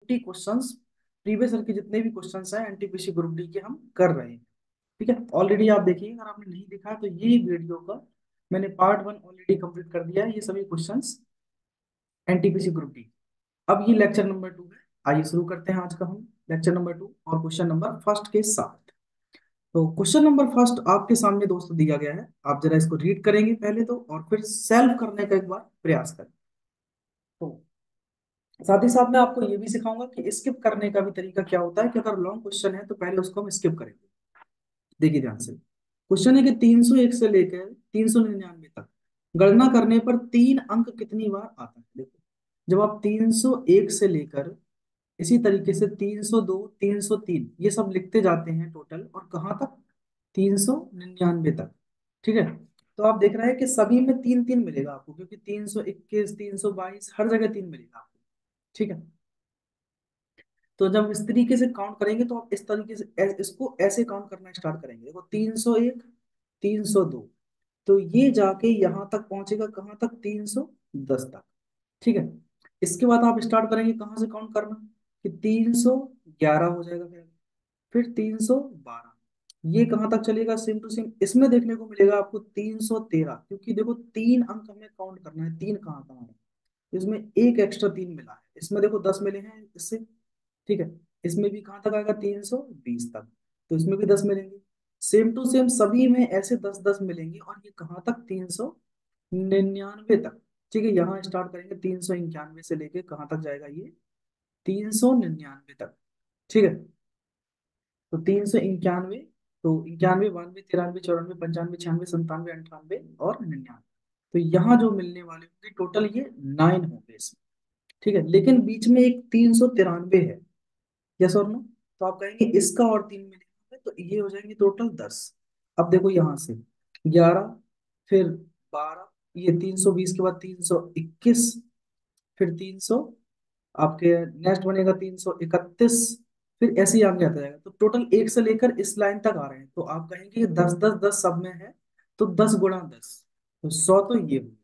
50 questions previous year के जितने भी क्वेश्चंस हैं एनटीपीसी ग्रुप डी के हम कर रहे हैं। ठीक है, ऑलरेडी आप देखिए, अगर आपने नहीं देखा तो ये वीडियो का मैंने पार्ट 1 ऑलरेडी कंप्लीट कर दिया है, ये सभी क्वेश्चंस एनटीपीसी ग्रुप डी। अब ये लेक्चर नंबर 2 है। आइए शुरू करते हैं आज का हम लेक्चर नंबर 2 और क्वेश्चन नंबर फर्स्ट के साथ। तो क्वेश्चन नंबर फर्स्ट आपके सामने दोस्तों दिया गया है, आप जरा इसको रीड करेंगे पहले तो, और फिर सेल्फ करने का एक बार प्रयास करें। तो साथ ही साथ मैं आपको ये भी सिखाऊंगा कि स्किप करने का भी तरीका क्या होता है, कि अगर लॉन्ग क्वेश्चन है तो पहले उसको हम स्किप करेंगे। देखिए ध्यान से, क्वेश्चन है कि 301 से लेकर 399 तक गणना करने पर 3 अंक कितनी बार आता है। देखो, जब आप 301 से लेकर इसी तरीके से 302 303 ये सब लिखते जाते हैं टोटल, और कहाँ तक, 399 तक। ठीक है, तो आप देख रहे हैं कि सभी में तीन तीन मिलेगा आपको, क्योंकि 321 322 हर जगह तीन मिलेगा आपको। ठीक है, तो जब इस तरीके से काउंट करेंगे तो आप इस तरीके से इसको ऐसे काउंट करना स्टार्ट करेंगे। देखो 301 302, तो ये जाके यहां तक पहुंचेगा, कहाँ तक, 310 तक। ठीक है, इसके बाद आप स्टार्ट करेंगे कहाँ से काउंट करना, कि 311 हो जाएगा, फिर 312, ये कहाँ तक चलेगा, सेम टू सेम इसमें देखने को मिलेगा आपको 313, क्योंकि देखो 3 अंक हमें काउंट करना है, तीन कहाँ कहाँ है, इसमें एक एक्स्ट्रा तीन मिला है, इसमें देखो 10 मिले हैं इससे। ठीक है, इसमें भी कहाँ तक आएगा, 320 तक, तो इसमें भी 10 मिलेंगे। सेम टू सेम सभी में ऐसे 10 10 मिलेंगे, और ये कहाँ तक, 399 तक। ठीक है, यहाँ स्टार्ट करेंगे 391 से लेके कहाँ तक जाएगा ये, 399 तक। ठीक है, तो 391, तो 91 92 93 94 95 96 97 98 और 99, तो यहाँ जो मिलने वाले होंगे टोटल ये 9 होंगे इसमें। ठीक है, लेकिन बीच में एक 393 है, यस और नो, तो आप कहेंगे इसका और तीन मिलेंगे तो ये हो जाएंगे टोटल 10। अब देखो यहाँ से 11, फिर 12, ये 320 के बाद 321, फिर 300, आपके नेक्स्ट बनेगा 331, फिर ऐसे ही आगे आता जाएगा, तो टोटल एक से लेकर इस लाइन तक आ रहे हैं, तो आप कहेंगे 10 10 10 सब में है, तो 10 गुणा 10, तो 100 तो ये हुआ।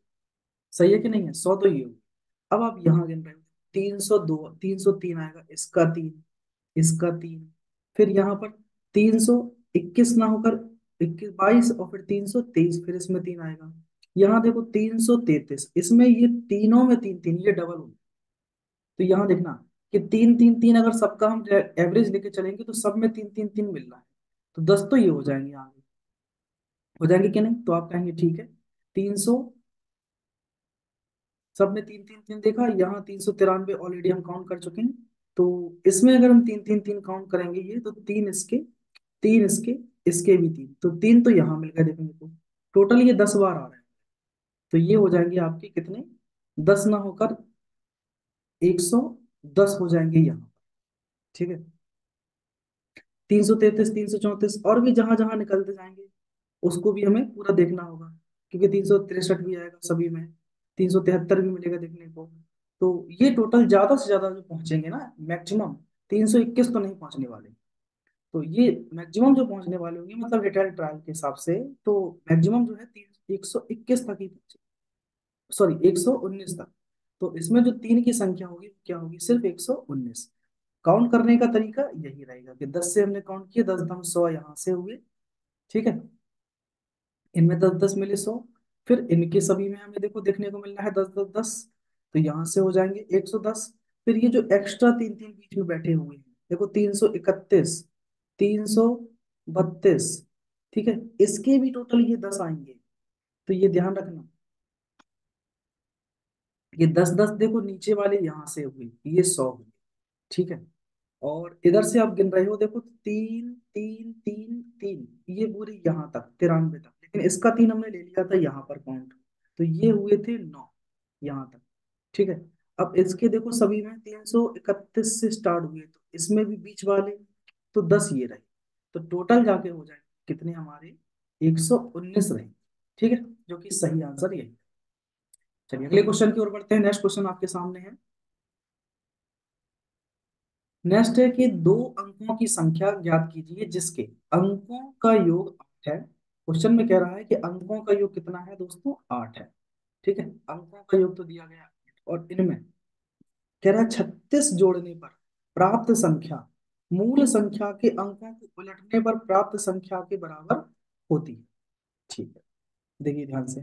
सही है कि नहीं है, 100 तो ये हुआ। अब आप यहाँ गिन रहे हो, 302 303 आएगा, इसका तीन, इसका तीन, फिर यहाँ पर 321 ना होकर 21 22, और फिर 323, फिर इसमें तीन आएगा। यहाँ देखो 333, इसमें ये तीनों में तीन तीन, ये डबल हो, तो यहाँ देखना कि तीन तीन तीन अगर सबका हम एवरेज लेके चलेंगे तो सब में तीन तीन तीन मिल रहा है, तो 10 तो ये हो जाएंगे, आगे हो जाएंगे कि नहीं, तो आप कहेंगे ठीक है। 300, सब में तीन तीन तीन देखा, यहाँ 393 ऑलरेडी हम काउंट कर चुके हैं, तो इसमें अगर हम तीन तीन तीन काउंट करेंगे ये, तो तीन इसके, तीन इसके, इसके भी तीन, तो तीन तो यहाँ मिल गए देखने को, टोटल ये 10 बार आ रहे हैं, तो ये हो जाएंगे आपके कितने, 10 ना होकर 110 हो जाएंगे यहाँ। ठीक है, 333 334 और भी जहां जहां निकलते जाएंगे उसको भी हमें पूरा देखना होगा, क्योंकि 363 भी आएगा सभी में, 373 भी मिलेगा देखने को। तो ये टोटल ज्यादा से ज्यादा जो पहुंचेंगे ना, मैक्सिमम 321 तो नहीं पहुंचने वाले, तो ये मैक्सिमम जो पहुंचने वाले होंगे मतलब रिटेल ट्रायल के हिसाब से, तो मैक्सिमम जो है 121 तक ही पहुंचे, सॉरी 119 तक। तो इसमें जो तीन की संख्या होगी वो क्या होगी, सिर्फ 119। काउंट करने का तरीका यही रहेगा कि 10 से हमने काउंट किया, 10 दम 100 यहाँ से हुए। ठीक है, इनमें 10 10 मिले 100, फिर इनके सभी में हमें देखो देखने को मिल रहा है 10 10 10, तो यहाँ से हो जाएंगे 110। फिर ये जो एक्स्ट्रा तीन तीन बीच में बैठे हुए हैं, देखो 331 332, ठीक है, इसके भी टोटल ये 10 आएंगे, तो ये ध्यान रखना, ये 10 10 देखो नीचे वाले यहाँ से हुए, ये 100 हुए। ठीक है, और इधर से आप गिन रहे हो, देखो तीन तीन तीन तीन, ये पूरे यहाँ तक 93 तक, लेकिन इसका तीन हमने ले लिया था यहाँ पर काउंट, तो ये हुए थे 9 यहाँ तक। ठीक है, अब इसके देखो सभी में 331 से स्टार्ट हुए, तो इसमें भी बीच वाले, तो 10 ये रहे, तो टोटल जाके हो जाए कितने हमारे, 119 रहे। ठीक है, जो कि सही आंसर यही है। चलिए अगले क्वेश्चन की ओर बढ़ते हैं, नेक्स्ट क्वेश्चन आपके सामने है। नेक्स्ट है कि दो अंकों की संख्या ज्ञात कीजिए जिसके अंकों का योग 8 है। क्वेश्चन में कह रहा है कि अंकों का योग कितना है दोस्तों, 8 है। ठीक है, अंकों का योग तो दिया गया 8, और इनमें कह रहा है 36 जोड़ने पर प्राप्त संख्या मूल संख्या के अंकों को उलटने पर प्राप्त संख्या के बराबर होती है। ठीक है, देखिए ध्यान से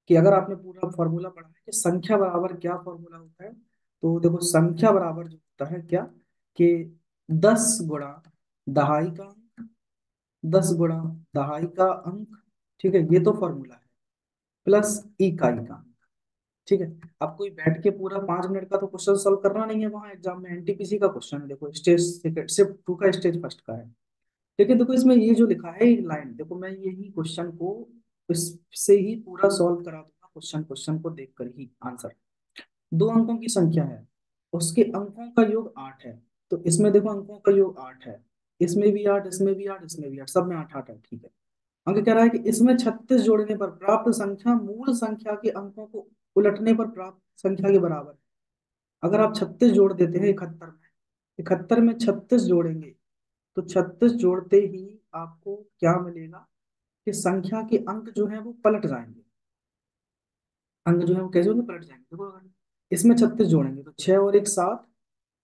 कि अगर आपने पूरा फॉर्मूला पढ़ा है कि संख्या बराबर क्या फॉर्मूला होता है, तो देखो संख्या बराबर जो होता है क्या, कि 10 गुणा दहाई का अंक, 10 गुणा दहाई का अंक, ठीक है, ये तो फॉर्मूला है, प्लस इकाई का अंक। ठीक है, अब कोई बैठ के पूरा 5 मिनट का तो क्वेश्चन सॉल्व करना नहीं है, वहां एग्जाम में एनटीपीसी का क्वेश्चन है, देखो स्टेज सेकंड शिफ्ट 2 का स्टेज फर्स्ट का है। लेकिन देखो इसमें ये जो लिखा है एक लाइन, देखो मैं यही क्वेश्चन को इससे ही पूरा सॉल्व करा दूंगा, क्वेश्चन क्वेश्चन को देखकर ही आंसर। 2 अंकों की संख्या है, उसके अंकों का योग 8 है, तो इसमें देखो अंकों का योग 8 है, इसमें भी 8, इसमें भी 8, इसमें भी 8, सब में 8 8 है। ठीक है, अंक कह रहा है कि इसमें 36 जोड़ने पर प्राप्त संख्या मूल संख्या के अंकों को उलटने पर प्राप्त संख्या के बराबर है। अगर आप 36 जोड़ देते हैं 71 में 36 जोड़ेंगे, तो 36 जोड़ते ही आपको क्या मिलेगा, कि संख्या के अंक जो है वो पलट जाएंगे। अंक जो है वो कैसे होंगे, पलट जाएंगे। देखो अगर इसमें 36 जोड़ेंगे तो 6 और 1 7,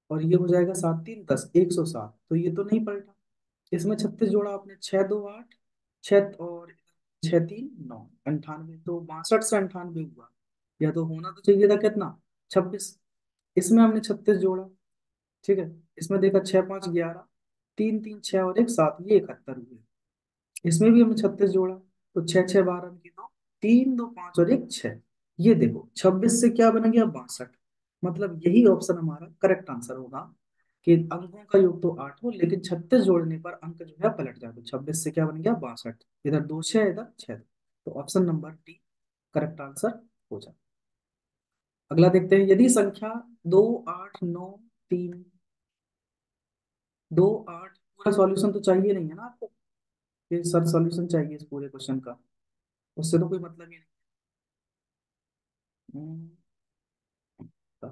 और ये हो जाएगा 7 3 10, 107, तो ये तो नहीं पलटा। इसमें 36 जोड़ा आपने, 6 2 8, 6 और 6 3 9, 98, तो 62 से 98 हुआ, या तो होना तो चाहिए था कितना, 26। इसमें हमने 36 जोड़ा, ठीक है, इसमें देखा 6 5 11, 3 3 6 और 1 7, ये 71 हुए। इसमें भी हमने 36 जोड़ा, तो 6 6 12 की 2, 3 2 5 और 1 6, ये देखो 26 से क्या बन गया, 62। मतलब यही ऑप्शन हमारा करेक्ट आंसर होगा, कि अंकों का योग तो 8 हो, लेकिन 36 जोड़ने पर अंक जो है पलट जाए, तो 26 से क्या बन गया, 62। इधर 2 6, इधर 6, तो option number D correct answer हो जाए। अगला देखते हैं, यदि संख्या 2 8 9 3, 2 8, पूरा सॉल्यूशन तो चाहिए नहीं है ना आपको, ये सर सॉल्यूशन चाहिए इस पूरे क्वेश्चन का, उससे तो कोई मतलब ही नहीं। तो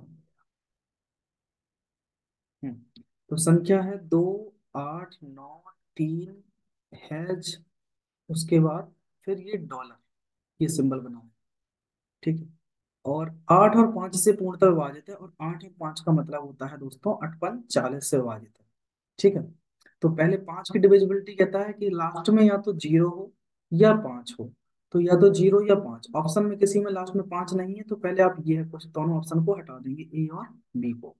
तो संख्या है 2 8 9 3, हैज, उसके बाद फिर ये डॉलर, ये सिंबल बना है, ठीक है, और 8 और 5 से पूर्णतः विभाजित है, और 8 और 5 का मतलब होता है दोस्तों 8 5 40 से विभाजित है। ठीक है, तो पहले 5 की डिविजिबिलिटी कहता है कि लास्ट में या तो 0 हो या 5 हो, तो या तो 0 या 5, ऑप्शन में किसी में लास्ट में 5 नहीं है, तो पहले आप ये कुछ दोनों ऑप्शन को हटा देंगे, ए और बी को,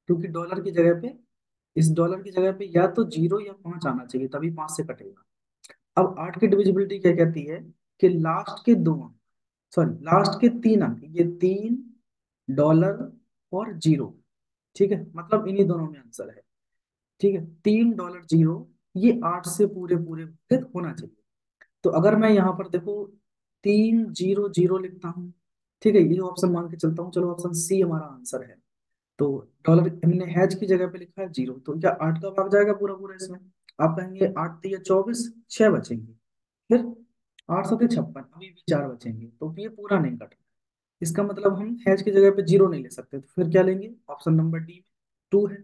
क्योंकि डॉलर की जगह पे, इस डॉलर की जगह पे या तो 0 या 5 आना चाहिए, तभी 5 से कटेगा। अब 8 की डिविजिबिलिटी क्या कहती है, कि लास्ट के 2 अंक, सॉरी लास्ट के 3 अंक, ये 3 डॉलर और 0, ठीक है, मतलब इन्हीं दोनों में आंसर है। ठीक है, 3 डॉलर 0, ये 8 से पूरे पूरे विभाजित होना चाहिए। तो अगर मैं यहाँ पर देखो 3 0 0 लिखता हूँ, ठीक है, ये ऑप्शन मान के चलता हूँ, चलो ऑप्शन सी हमारा आंसर है। तो डॉलर हमने हैज की जगह पे लिखा है 0, तो क्या 8 का भाग जाएगा पूरा पूरा इसमें, आप कहेंगे 8 3 24, 6 बचेंगे, फिर 8 7 56, अभी भी 4 बचेंगे, तो ये पूरा नहीं कट। इसका मतलब हम हैज की जगह पे 0 नहीं ले सकते, तो फिर क्या लेंगे, ऑप्शन नंबर डी में 2 है,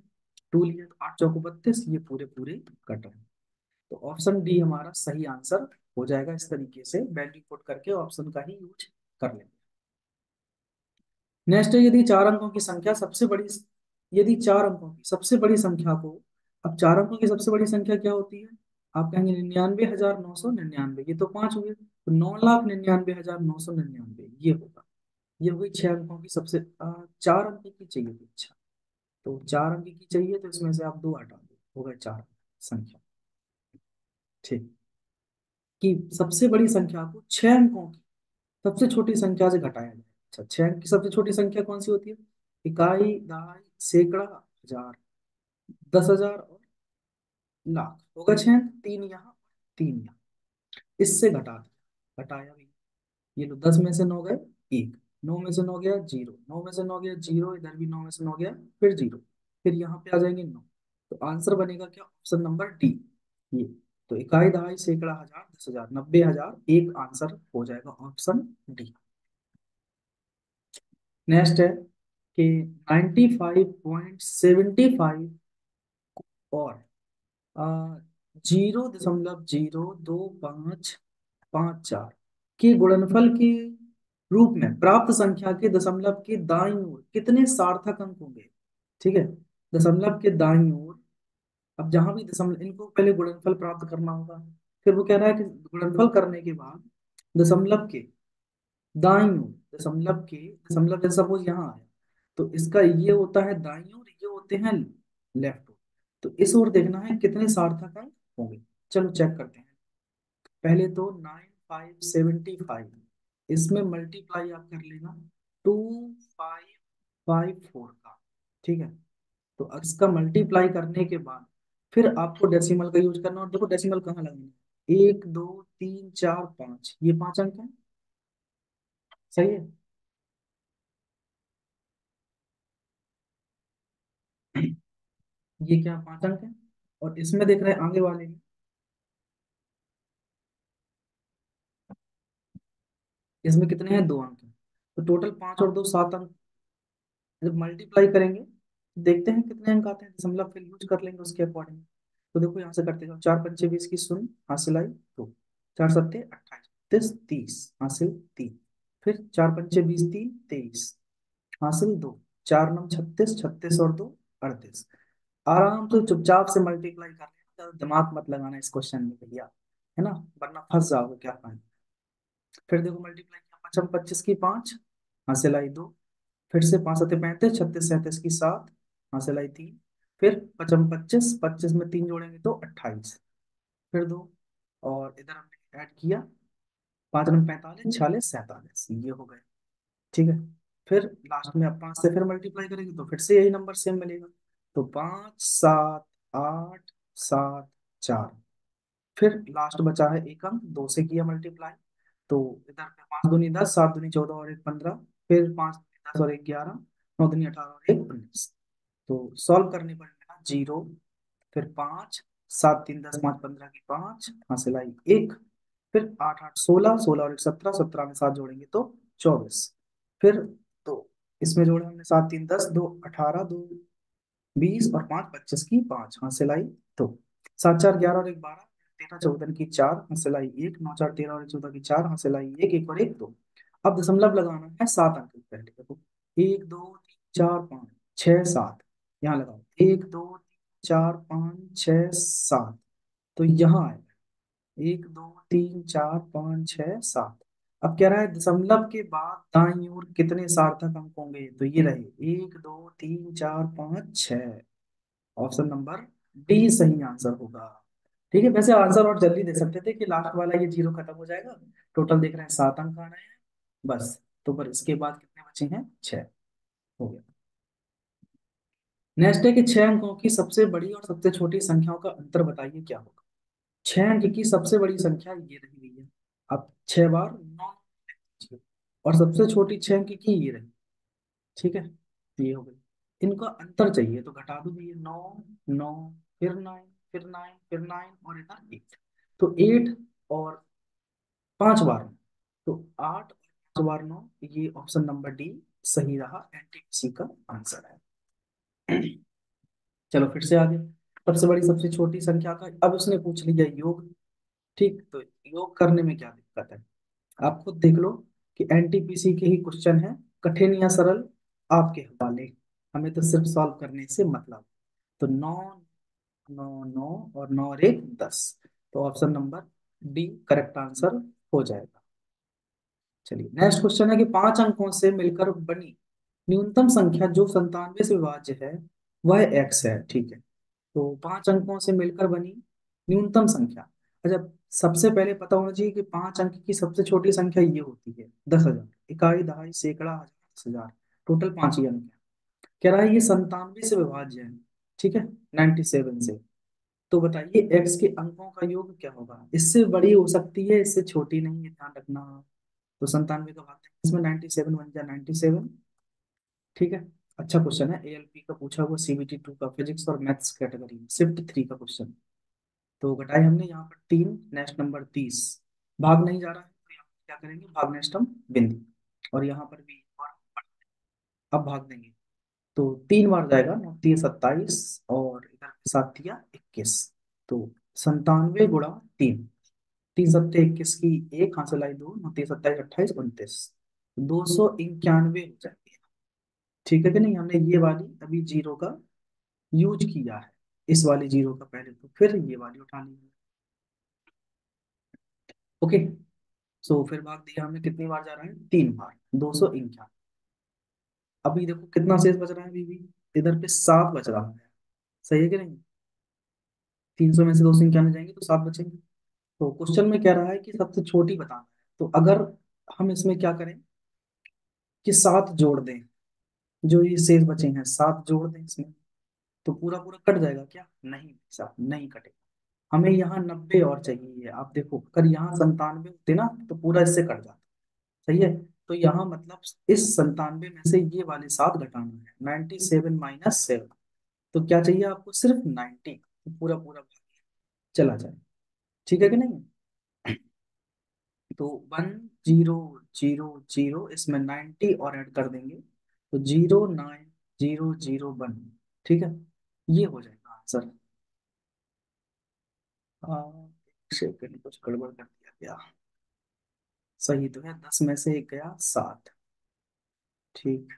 2 लिया, तो 8 4 32, ये पूरे पूरे कट रहे हैं, तो ऑप्शन डी हमारा सही आंसर हो जाएगा। इस तरीके से वैल्यू पुट करके ऑप्शन का ही यूज कर लेंगे। नेक्स्ट है, यदि 4 अंकों की संख्या सबसे बड़ी, यदि 4 अंकों की सबसे बड़ी संख्या को, अब 4 अंकों की सबसे बड़ी संख्या क्या होती है, आप कहेंगे 99,999, ये तो 5 हुए, तो 9,99,999 ये होगा, ये हो गई 6 अंकों की सबसे 4 अंक की चाहिए थी, अच्छा, तो 4 अंक की चाहिए, तो इसमें से आप 2 हटा दो, हो गए 4 संख्या। ठीक, कि सबसे बड़ी संख्या को 6 अंकों की सबसे छोटी संख्या से घटाया जाए। अच्छा, 6 अंक की सबसे छोटी संख्या कौन सी होती है, इकाई दहाई सैकड़ा हजार, 10,000 और लाख, होगा 6 अंक, 3 यहाँ 3 यहाँ, इससे घटा दिया, घटाया भी, ये लो 10 में से 9 गए 1, 9 में से 9 गया 0, 9 में से 9 गया 0, इधर भी 9 में से 9 गया फिर 0, फिर यहाँ पे आ जाएंगे 9, तो आंसर बनेगा क्या, ऑप्शन नंबर डी, ये, तो इकाई दहाई सैकड़ा हजार 10,000 90,000, एक आंसर हो जाएगा ऑप्शन डी। नेक्स्ट है कि 95.75 और 0.0255 के गुणनफल के रूप में प्राप्त संख्या के दशमलव के दाईं ओर कितने सार्थक अंक होंगे। ठीक है। दशमलव के दाईं ओर, अब जहां भी दशमलव, इनको पहले गुणनफल प्राप्त करना होगा। फिर वो कह रहा है कि गुणनफल करने के बाद दशमलव के दाईं ओर, दशमलव जैसे सपोज यहाँ आया, तो इसका ये होता है दाईं ओर, ये होते हैं लेफ्ट ओर। तो इस ओर देखना है कितने सार्थक अंक होंगे। चलो चेक करते हैं। पहले तो 9575, इसमें मल्टीप्लाई आप कर लेना 2554 का। ठीक है। तो अब इसका मल्टीप्लाई करने के बाद फिर आपको डेसिमल का यूज करना, और देखो डेसिमल कहाँ लगेंगे, 1 2 3 4 5, ये 5 अंक है। सही है। ये क्या 5 अंक है। और इसमें देख रहे हैं आगे वाले में, इसमें कितने हैं, 2 अंक हैं। तो टोटल 5 और 2 7 अंक। जब मल्टीप्लाई करेंगे तो देखते हैं कितने अंक आते हैं, दशमलव फिर यूज कर लेंगे उसके अकॉर्डिंग। तो देखो यहाँ से करते जाओ, 4 पंचे 20 की शून्य, हासिल आई 2, 4 सत्ते 28, 30 हासिल 3, फिर 4 पंचे 20 3 23 हासिल 2, 4 9 36, 36 और 2 38। आराम से चुपचाप से मल्टीप्लाई कर लेना, ज्यादा दिमाग मत लगाना इस क्वेश्चन में भैया, है ना, वरना फंस जाओगे क्या पाए। फिर देखो मल्टीप्लाई किया, 5 25 की 5 हासिल आई 2, फिर से 5 7 35, 36 37 की 7 हासिल आई 3, फिर 55 25, 25 में 3 जोड़ेंगे तो 28, फिर 2, और इधर हमने ऐड किया 5 9 45 46 47, ये हो गए। ठीक है। फिर लास्ट में अब 5 से फिर मल्टीप्लाई करेंगे तो फिर से यही नंबर सेम मिलेगा। तो 5 7 8 7 4, फिर लास्ट बचा है एक अंक, 2 से किया मल्टीप्लाई। तो इधर पे 5 दूनी 10, 7 दूनी 14 और 1 15, फिर 5 दूनी 10 और 1 11, 9 दूनी 18 और 1 19। तो सॉल्व करने पर मिला 0, फिर 5 7 3 10 5 15 की 5 हासिल आई 1, फिर 8 8 16, 16 और 1 17, 17 में 7 जोड़ेंगे तो 24, फिर तो इसमें जोड़े हमने 7 3 10, 2 18, 2 20 और 5 25 की 5 हासिल आई 2, 7 4 11 और 1 12, 13 14 की 4 हासिल आई 1, 9 4 13 और 1 14 की 4 हासिल आई 1, 1 और 1 2। अब दशमलव लगाना है 7 अंक के पहले, देखो 1 2 3 4 5 6 7, यहाँ लगाओ 1 2 3 4 5 6 7, तो यहाँ आएगा 1 2 3 4 5 6 7। अब कह रहा है दशमलव के बाद दाईं ओर कितने सार्थक अंक होंगे, तो ये रहे 1 2 3 4 5 6। ऑप्शन नंबर डी सही आंसर होगा। ठीक है, वैसे आंसर और जल्दी दे सकते थे कि लास्ट वाला ये 0 खत्म हो जाएगा। टोटल देख रहे हैं 7 अंक आ रहे हैं बस। तो पर इसके बाद कितने बचे हैं, 6। हो गया। नेक्स्ट है कि 6 अंकों की सबसे बड़ी और सबसे छोटी संख्याओं का अंतर बताइए क्या होगा। 6 अंक की सबसे बड़ी संख्या ये रही हुई है, अब 6 बार 9 लीजिए, और सबसे छोटी 6 अंक की ये रही। ठीक है, तो ये हो गई। इनका अंतर चाहिए तो घटा दो भैया, 9 9, फिर 9, फिर 9, फिर 9 और इधर 8। तो 8 और 5 बार 9, तो 8 और 5 बार 9, ये ऑप्शन नंबर डी सही रहा, एनटीपीसी का आंसर है। चलो फिर से आगे, सबसे बड़ी सबसे छोटी संख्या का अब उसने पूछ लिया योग। ठीक, तो योग करने में क्या दिक्कत है, आप खुद देख लो कि एनटीपीसी के ही क्वेश्चन है, कठिन या सरल आपके हवाले, हमें तो सिर्फ सॉल्व करने से मतलब। तो 9 9 9 और 9 और 1 10, तो option number D correct answer हो जाएगा। चलिए नेक्स्ट क्वेश्चन है कि 5 अंकों से मिलकर बनी न्यूनतम संख्या जो 97 से विभाज्य है वह एक्स है। ठीक है, तो 5 अंकों से मिलकर बनी न्यूनतम संख्या। अच्छा, सबसे पहले पता होना चाहिए कि 5 अंक की सबसे छोटी संख्या ये होती है 10,000, इकाई दहाई सैकड़ा हजार 10,000, टोटल 5 ही अंक है। कह रहा है ये 97 से विभाज्य है। ठीक है, 97 से। तो बताइए एक्स के अंकों का योग क्या होगा, इससे बड़ी हो सकती है इससे छोटी नहीं है, ध्यान रखना। तो 97 का भाग देंगे इसमें, 97 बन जाए 97। ठीक है, अच्छा क्वेश्चन है, एएलपी का पूछा हुआ, सीबीटी 2 का, फिजिक्स और मैथ्स कैटेगरी में, शिफ्ट 3 का क्वेश्चन। तो घटाए हमने यहाँ पर 3, नेक्स्ट नंबर 30, भाग नहीं जा रहा है तो यहाँ पर क्या करेंगे, भाग नेक्स्ट हम बिंदी, और यहाँ पर भी और अब भाग देंगे। तो 3 बार जाएगा, 9 3 27, और इधर के साथ दिया 21। तो 97 गुणा 3, 3 सत्ते 21 की 1 हासिल आई 2, 9 3 27 28 29, 291 हो जाएगी। ठीक है कि नहीं, हमने ये वाली अभी जीरो का यूज किया है, इस वाली जीरो का पहले, तो फिर ये वाली उठानी है। ओके। सो फिर भाग दिया हमने, कितनी बार जा रहा है, 3 बार, 251। अभी देखो कितना शेष बच रहा है, अभी भी इधर पे 7 बच रहा है। सही है कि नहीं, 300 में से 251 जाएंगे तो 7 बचेंगे। तो क्वेश्चन में कह रहा है कि सबसे छोटी बताना है, तो अगर हम इसमें क्या करें कि 7 जोड़ दें, जो ये शेष बचे हैं 7 जोड़ दें इसमें, तो पूरा पूरा कट जाएगा क्या, नहीं साहब नहीं कटेगा। हमें यहाँ 90 और चाहिए, आप देखो अगर यहाँ 97 होते ना तो पूरा इससे कट जाता। सही है, तो यहाँ मतलब इस 97 में से ये वाले 7 घटाना है, 97 - 7, तो क्या चाहिए आपको, सिर्फ 90, तो पूरा पूरा भाग चला जाए। ठीक है कि नहीं, तो 1000 इसमें 90 और ऐड कर देंगे, तो 09001। ठीक है, ये हो जाएगा आंसर। एक सेकंड, कुछ गड़बड़ कर दिया क्या, सही तो है, 10 में से एक गया 7। ठीक,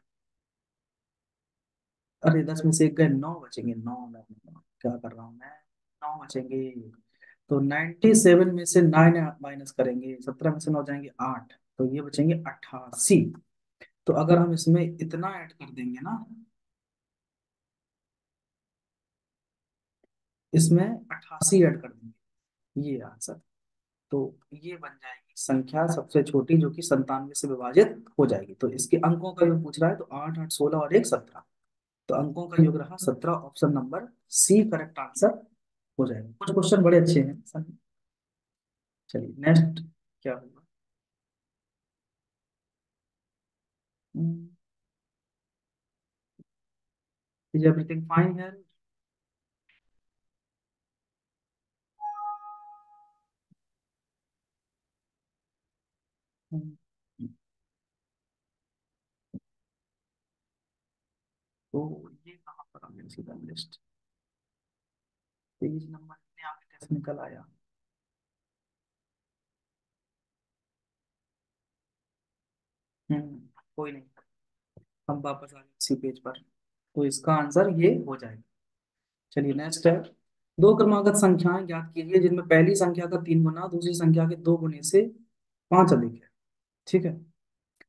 अरे 10 में से एक गए 9 बचेंगे, 9 क्या कर रहा हूँ मैं, 9 बचेंगे। तो 97 में से 9 माइनस करेंगे, 17 में से 9 जाएंगे 8, तो ये बचेंगे 88। तो अगर हम इसमें इतना ऐड कर देंगे ना, इसमें 88 ऐड कर देंगे, ये आंसर। तो ये बन जाएगी संख्या सबसे छोटी जो कि 97 से विभाजित हो जाएगी। तो इसके अंकों का योग पूछ रहा है, तो 8 8 16 और 1 17, तो अंकों का योग रहा 17, option number C correct answer हो जाएगा। कुछ क्वेश्चन बड़े अच्छे हैं सर। चलिए नेक्स्ट क्या होगा। इज एवरीथिंग फाइन है। तो ये कहाँ पर आ गया सीधा लिस्ट, पेज नंबर इतने आगे कैसे निकल आया। हम्म, कोई नहीं, हम वापस आ गए इसी पेज पर, तो इसका आंसर ये हो जाएगा। चलिए नेक्स्ट है, दो क्रमागत संख्याएं ज्ञात कीजिए जिनमें पहली संख्या का 3 गुना दूसरी संख्या के 2 गुने से 5 अधिक है। ठीक है,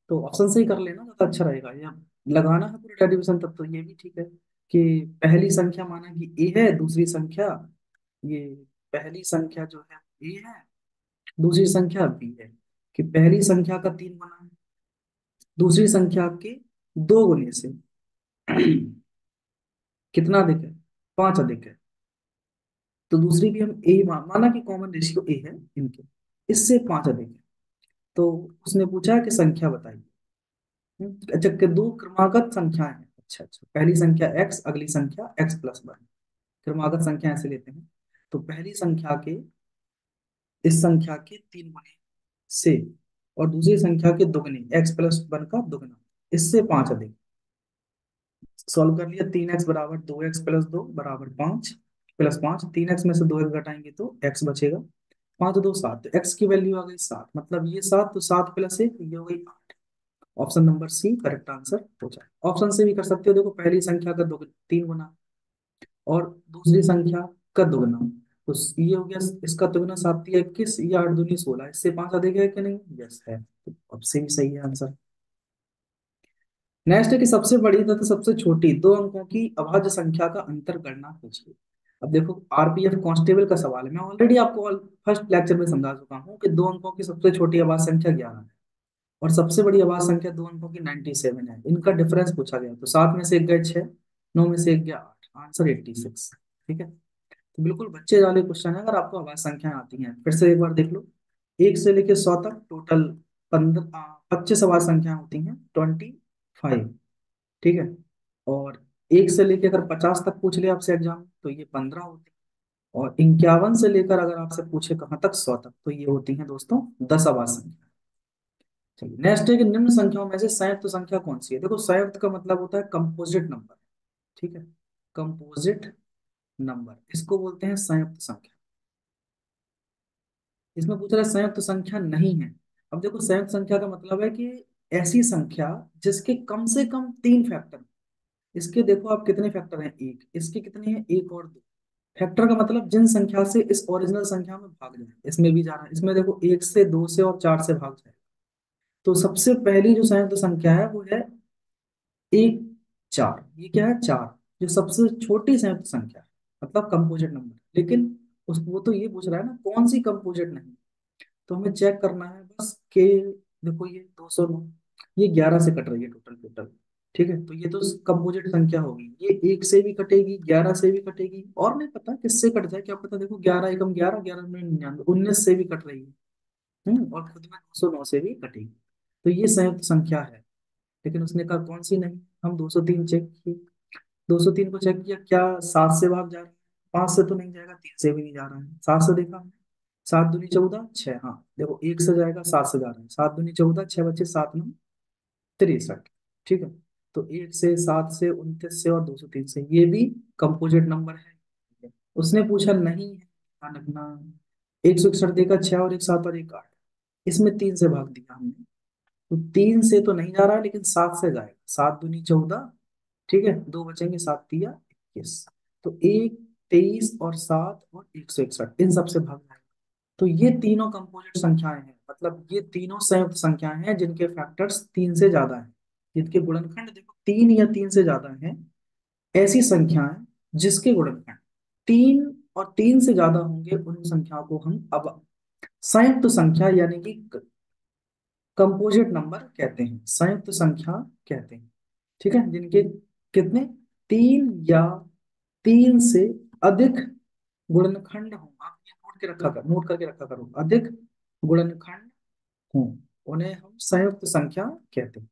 तो ऑप्शन से ही कर लेना तो अच्छा रहेगा, या लगाना है पूरे डेरिवेशन तब तो ये भी ठीक है कि पहली संख्या माना कि ए है, दूसरी संख्या ये, पहली संख्या जो है ए है, दूसरी संख्या बी है, कि पहली संख्या का 3 गुना है, दूसरी संख्या के 2 गुने से कितना अधिक है, 5 अधिक है। तो दूसरी भी हम ए माना कि कॉमन रेशियो ए है इनके, इससे 5 अधिक है। तो उसने पूछा कि संख्या बताइए। अच्छा, कि दो क्रमागत संख्याएं हैं, अच्छा अच्छा, पहली संख्या x, अगली संख्या x+1, क्रमागत संख्या ऐसे लेते हैं। तो पहली संख्या के इस संख्या के 3 गुने से, और दूसरी संख्या के 2 गुने, x+1 का 2 गुना, इससे 5 अधिक। सॉल्व कर लिया, 3x बराबर 2x+2 बराबर 5, +5, 3x में से 2x घटाएंगे तो x बचेगा, 5 2 7, तो x की वैल्यू आ गई 7, मतलब ये 7, तो 7 + 1 ये हो गई 8। Option number C correct answer हो जाए। ऑप्शन से भी कर सकते हो, देखो पहली संख्या का 3 गुना और दूसरी संख्या का 2 गुना, तो ये हो गया, इसका 2 गुना 7 × 21, ये 8 दूनी 16, इससे 5 अधिक है कि नहीं, यस है, तो अब से भी सही है आंसर। नेक्स्ट है कि सबसे बड़ी तथा सबसे छोटी 2 अंकों की अभाज्य संख्या का अंतर करना कीजिए। अब देखो आरपीएफ कांस्टेबल का सवाल है, मैं ऑलरेडी आपको फर्स्ट लेक्चर में समझा चुका हूँ कि 2 अंकों की सबसे छोटी अभाज्य संख्या 11 है, और सबसे बड़ी अभाज्य संख्या 2 अंकों की 97 है, इनका डिफरेंस पूछा गया, तो 7 में से एक गए 6, 9 में से एक गया 8, आंसर 86। ठीक है, तो बिल्कुल बच्चे वाले क्वेश्चन है, अगर आपको अभाज्य संख्याएं आती हैं फिर से एक बार देख लो। 1 से लेकर 100 तक टोटल 25 अभाज्य संख्याएं होती हैं, 25। ठीक है, और 1 से लेकर अगर 50 तक पूछ ले आपसे एग्जाम तो ये 15 होती है, और 51 से लेकर अगर आपसे पूछे कहाँ तक 100 तक, तो ये होती हैं दोस्तों 10 अभाज्य संख्या। चलिए नेक्स्ट है कि निम्न संख्याओं में से संयुक्त संख्या कौन सी है। देखो संयुक्त का मतलब होता है कंपोजिट नंबर। ठीक है, कंपोजिट नंबर इसको बोलते हैं संयुक्त संख्या। इसमें पूछ रहा है संयुक्त संख्या नहीं है। अब देखो संयुक्त संख्या का मतलब है कि ऐसी संख्या जिसके कम से कम 3 फैक्टर, इसके देखो आप कितने फैक्टर हैं, एक, इसके कितने हैं, एक और दो। फैक्टर का मतलब जिन संख्या से इस ओरिजिनल संख्या में भाग जाए, इसमें भी जा रहा है, इसमें देखो एक से, दो से और चार से भाग जाए। तो सबसे पहली जो संयुक्त संख्या है वो है एक, चार। ये क्या है, चार, जो सबसे छोटी संयुक्त संख्या है, मतलब कंपोजिट नंबर। लेकिन उस वो तो ये पूछ रहा है ना कौन सी कंपोजिट नहीं, तो हमें चेक करना है बस के। देखो ये 209, ये 11 से कट रही है टोटल टोटल। ठीक है, तो ये तो कंपोजिट संख्या होगी, ये एक से भी कटेगी, 11 से भी कटेगी, और नहीं पता किससे कट जाए, क्या पता। देखो 11 एकम 11, 11 में 99, 19 से भी कट रही है। और खुद में 209 से भी कटेगी। तो ये संयुक्त संख्या है। लेकिन उसने कहा कौन सी नहीं। हम 203 चेक किए, 203 को चेक किया, क्या 7 से भाग जा रहा है, 5 से तो नहीं जाएगा, 3 से भी नहीं जा रहा है, 7 से देखा हमने, 7 दूनी 14, 6, हाँ देखो 1 से जाएगा, 7 से जा रहा है, 7 दूनी 14, 6 बचे, 7 9 63। ठीक है, तो 1 से, 7 से, 29 से और 203 से, ये भी कंपोजिट नंबर है। उसने पूछा नहीं है, ध्यान रखना। 161 देगा, 6 और 1 7 और 1 8, इसमें 3 से भाग दिया हमने, तो 3 से तो नहीं जा रहा है, लेकिन 7 से जाएगा, 7 दूनी 14। ठीक है, दो बचेंगे, 7 तिया 21, तो 1, 23 और 7 और 161, इन सब से भाग जाएगा। तो ये तीनों कंपोजिट संख्याएं हैं, मतलब ये तीनों संयुक्त संख्याएं हैं जिनके फैक्टर्स 3 से ज्यादा हैं, जिनके गुणनखंड देखो 3 या 3 से ज्यादा हैं। ऐसी संख्याएं जिसके गुणनखंड 3 और 3 से ज्यादा होंगे, उन संख्याओं को हम अब संयुक्त संख्या यानी कि कंपोजिट नंबर कहते हैं, संयुक्त संख्या कहते हैं। ठीक है, जिनके कितने, 3 या 3 से अधिक गुणनखंड हो, आप ये नोट करके रखा करो, अधिक गुणनखंड हो, उन्हें हम संयुक्त संख्या कहते हैं।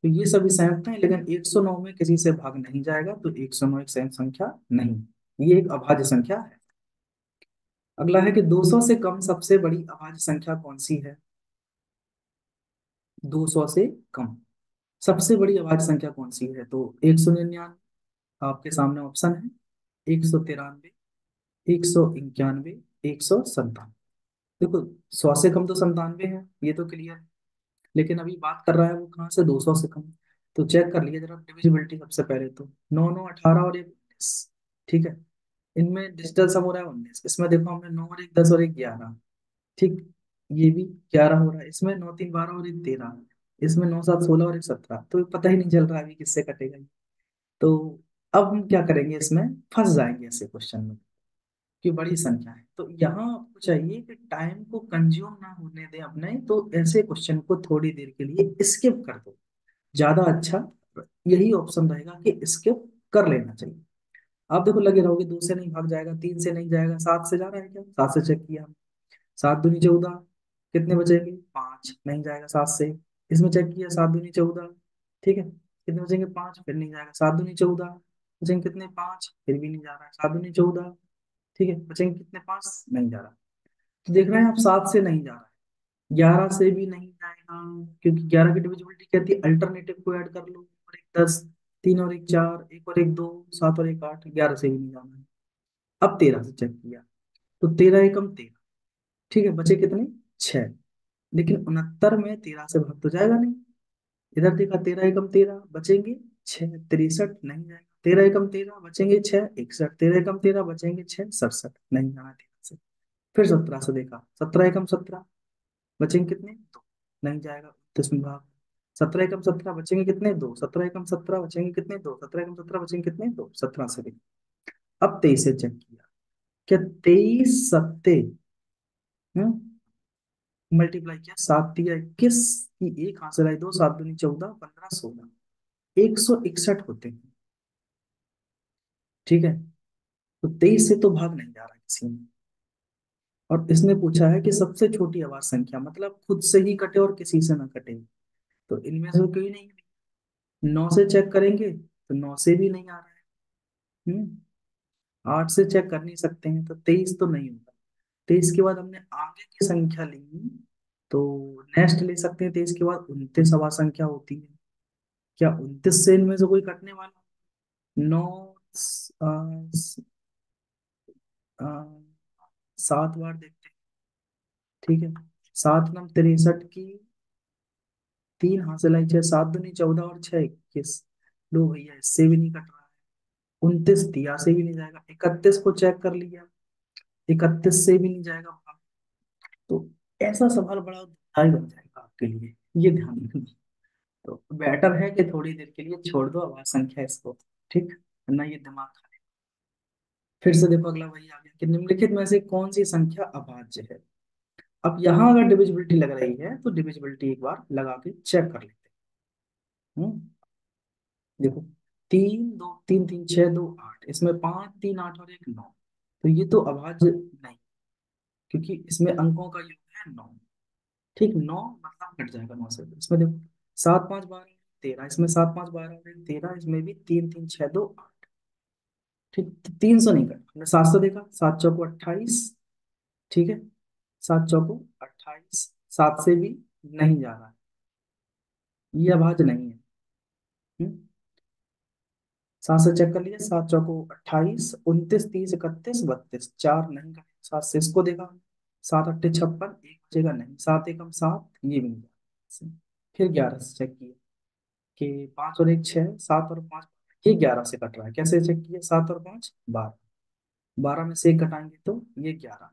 तो ये सभी संयुक्त हैं, लेकिन 109 में किसी से भाग नहीं जाएगा, तो 109 एक संयुक्त संख्या नहीं, ये एक अभाज्य संख्या है। अगला है कि 200 से कम सबसे बड़ी अभाज्य संख्या कौन सी है। 200 से कम सबसे बड़ी अभाज्य संख्या कौन सी है, तो 199, आपके सामने ऑप्शन है, 193, 191, 197। देखो 100 से कम तो 97 है, ये तो क्लियर है। लेकिन अभी बात कर रहा है वो कहाँ से, 200 से कम। तो चेक कर लिए जरा डिविजिबिलिटी, सबसे पहले तो 9 9 18 और 1 19। ठीक है, इनमें डिजिटल सम हो रहा है 19, इसमें देखो हमने 9 और 1 10 और 1 11। ठीक, ये भी 11 हो रहा है, इसमें 9 3 12 और 1 13, इसमें 9 7 16 और 1 17, तो पता ही नहीं चल रहा है अभी किससे कटेगा ये। तो अब हम क्या करेंगे, इसमें फंस जाएंगे ऐसे क्वेश्चन में कि बड़ी संख्या है। तो यहाँ आपको चाहिए कि टाइम को कंज्यूम ना होने दें अपने, तो ऐसे क्वेश्चन को थोड़ी देर के लिए स्किप कर दो, ज्यादा अच्छा यही ऑप्शन रहेगा कि स्किप कर लेना चाहिए। आप देखो लगे रहोगे, 2 से नहीं भाग जाएगा, 3 से नहीं जाएगा, 7 से जा रहा है क्या, 7 से चेक किया, 7 दूनी 14, कितने बचेंगे, 5, नहीं जाएगा 7 से। इसमें चेक किया, 7 दूनी 14, ठीक है, कितने बचेंगे, 5, फिर नहीं जाएगा, 7 दूनी 14, बचेंगे कितने, 5, फिर भी नहीं जा रहा है, 7 दूनी 14, ठीक है, बचेंगे कितने, 5, नहीं जा रहा। तो देख रहे हैं आप, 7 से नहीं जा रहा है, 11 से भी नहीं जाएगा, क्योंकि 11 की डिविजिबिलिटी कहती है अल्टरनेटिव को ऐड कर लो, और एक 10, 3 और 1 4, 1 और 1 2, 7 और 1 8, 11 से भी नहीं जाना है। अब 13 से चेक किया, तो 13 एकम 13, ठीक है, बचे कितने, 6। लेकिन 69 में 13 से भाग तो जाएगा नहीं। इधर देखा, 13 एकम 13, बचेंगे 6, 63, नहीं जाएगा, 13 एकम 13, बचेंगे 6, 61, 13 एकम 13, बचेंगे 6, 67, नहीं जाना 13 से। फिर 17 से देखा, 17 एकम 17, बचेंगे कितने, 2, नहीं जाएगा 29 में भाग। 17 एकम 17, बचेंगे कितने, 2, 17 एकम 17, बचेंगे कितने, 2, 17 एकम 17, बचेंगे कितने, 2, 17 से देखा। अब 23 से चेक किया, क्या 23 सत्ते, मल्टीप्लाई किया, 7 तिया 21 की, एक हासिल आई, 2, 7 दूनी 14, 15 16, 161 होते हैं। ठीक है, तो 23 से तो भाग नहीं जा रहा किसी में। और इसने पूछा है कि सबसे छोटी आवाज संख्या, मतलब खुद से ही कटे और किसी से ना कटे, तो इनमें से कोई नहीं। 9 से चेक करेंगे तो 9 से भी नहीं आ रहा है। 8 से चेक कर नहीं सकते हैं, तो 23 तो नहीं होगा। 23 के बाद हमने आगे की संख्या ली, तो नेक्स्ट ले सकते हैं, 23 के बाद 29 आवाज संख्या होती है। क्या 29 से इनमें से कोई कटने वाला, 9, 7 बार देखते हैं। ठीक है, 7 नम 63 की, 3 हासिल आई, 6, 7 दूनी 14 और 6 21, लो भैया इससे भी नहीं कट रहा है, 29 दिया से भी नहीं जाएगा, 31 को चेक कर लिया, 31 से भी नहीं जाएगा भाग। तो ऐसा सवाल बड़ा दुखदाई बन जाएगा आपके लिए, ये ध्यान रखना। तो बेटर है कि थोड़ी देर के लिए छोड़ दो अभाज्य संख्या इसको, ठीक, ना ये दिमाग खाए। फिर से देखो अगला वही आ गया कि निम्नलिखित में से कौन सी संख्या अभाज्य है। अब यहाँ अगर डिविजिबिलिटी लग रही है तो डिविजिबिलिटी एक बार लगा के चेक कर लेते हैं। देखो, 3 2 3 3 6 2 8, इसमें 5 3 8 और 1 9, तो ये तो अभाज्य नहीं, क्योंकि इसमें अंकों का योग है 9। ठीक, 9 मतलब कट जाएगा 9 से। इसमें देखो 7 5 12 13, इसमें 7 5 12 13, इसमें भी 3 3 6 2 8। ठीक, तो 300 नहीं कटा, हमने 700 देखा, 7 चौको 28, ठीक है, 7 चौको 28, 7 से भी नहीं जा रहा है, ये अभाज्य नहीं है। हम्म, 7 से चेक कर लिया, 7 चौको 28, 29 30 31 32, 4 नहीं कटे, 7 से इसको देखा, 7 8 56, एक बचेगा नहीं, 7 एकम 7, ये भी नहीं कटा। फिर 11 से चेक किया कि 5 और 1 6, 7 और 5, ये 11 से कट रहा है, कैसे चेक किया, 7 और 5 12, 12 में से एक घटाएंगे तो ये 11,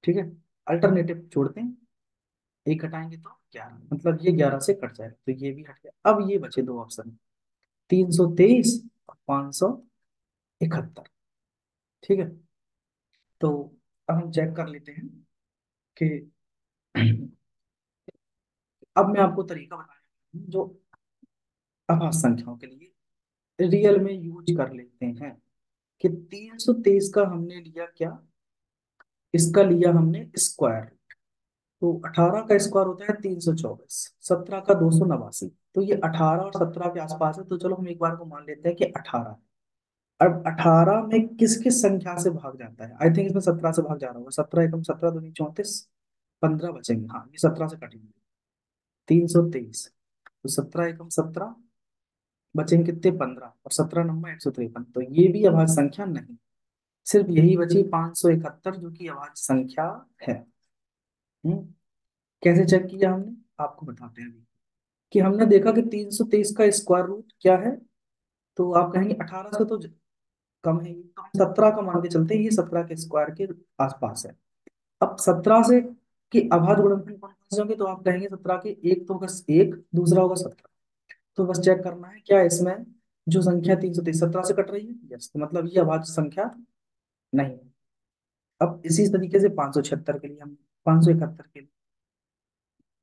ठीक है, अल्टरनेटिव छोड़ते हैं, एक घटाएंगे तो 11, मतलब ये 11 से कट जाएगा, तो ये भी हट गया। अब ये बचे दो ऑप्शन, 323 और 571, ठीक है। तो अब हम चेक कर लेते हैं कि अब मैं आपको तरीका बताया जो अभाज्य संख्याओं के लिए रियल में यूज कर लेते हैं, कि 323 का हमने लिया क्या, इसका लिया हमने स्क्वायर, तो 18 का स्क्वायर होता है 324, 17 का 289, तो ये 18 और 17 के आसपास है, तो चलो हम एक बार को मान लेते हैं कि 18। अब 18 में किस किस संख्या से भाग जाता है, आई थिंक इसमें 17 से भाग जा रहा होगा, 17 एकम 17 दूनी 34, 15 बचेंगे, हाँ ये 17 से कटेंगे, 323, तो 17 एकम 17, बचेंगे कितने, 15, और 17 नंबर 153, तो ये भी अभाज्य संख्या नहीं, सिर्फ यही बची 571 जो कि अभाज्य संख्या है। हम्म, कैसे चेक किया हमने, आपको बताते हैं अभी, कि हमने देखा कि 323 का स्क्वायर रूट क्या है, तो आप कहेंगे 18 से तो कम है ये, तो हम 17 का मान के चलते हैं, ये 17 के स्क्वायर के आसपास है। अब 17 से कि अभाज्य गुणनखंड कौन कौन से होंगे, तो आप कहेंगे 17 के एक तो होगा एक, दूसरा होगा 17, तो बस चेक करना है क्या इसमें जो संख्या 323 17 से कट रही है, यस, तो मतलब ये अभाज्य संख्या नहीं है। अब इसी तरीके से 576 के लिए हम, 571 के लिए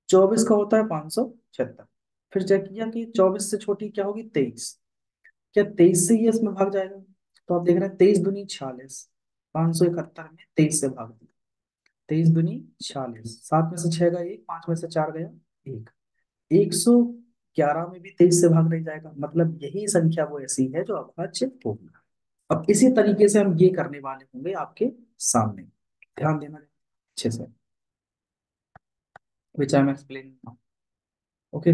24 का होता है 576, फिर चेक किया कि 24 से छोटी क्या होगी 23, क्या 23 से ही इसमें भाग जाएगा, तो आप देख रहे हैं 23 दूनी 46, 571 में 23 से भाग दिया, 23 दूनी 46, 7 में से 6 गया एक, 5 में से 4 गया एक, 111 में भी 23 से भाग नहीं जाएगा, मतलब यही संख्या वो ऐसी है जो अभाज्य होगी। अब इसी तरीके से हम ये करने वाले होंगे आपके सामने, ध्यान देना अच्छे से, विच आई एम एक्सप्लेनिंग, ओके।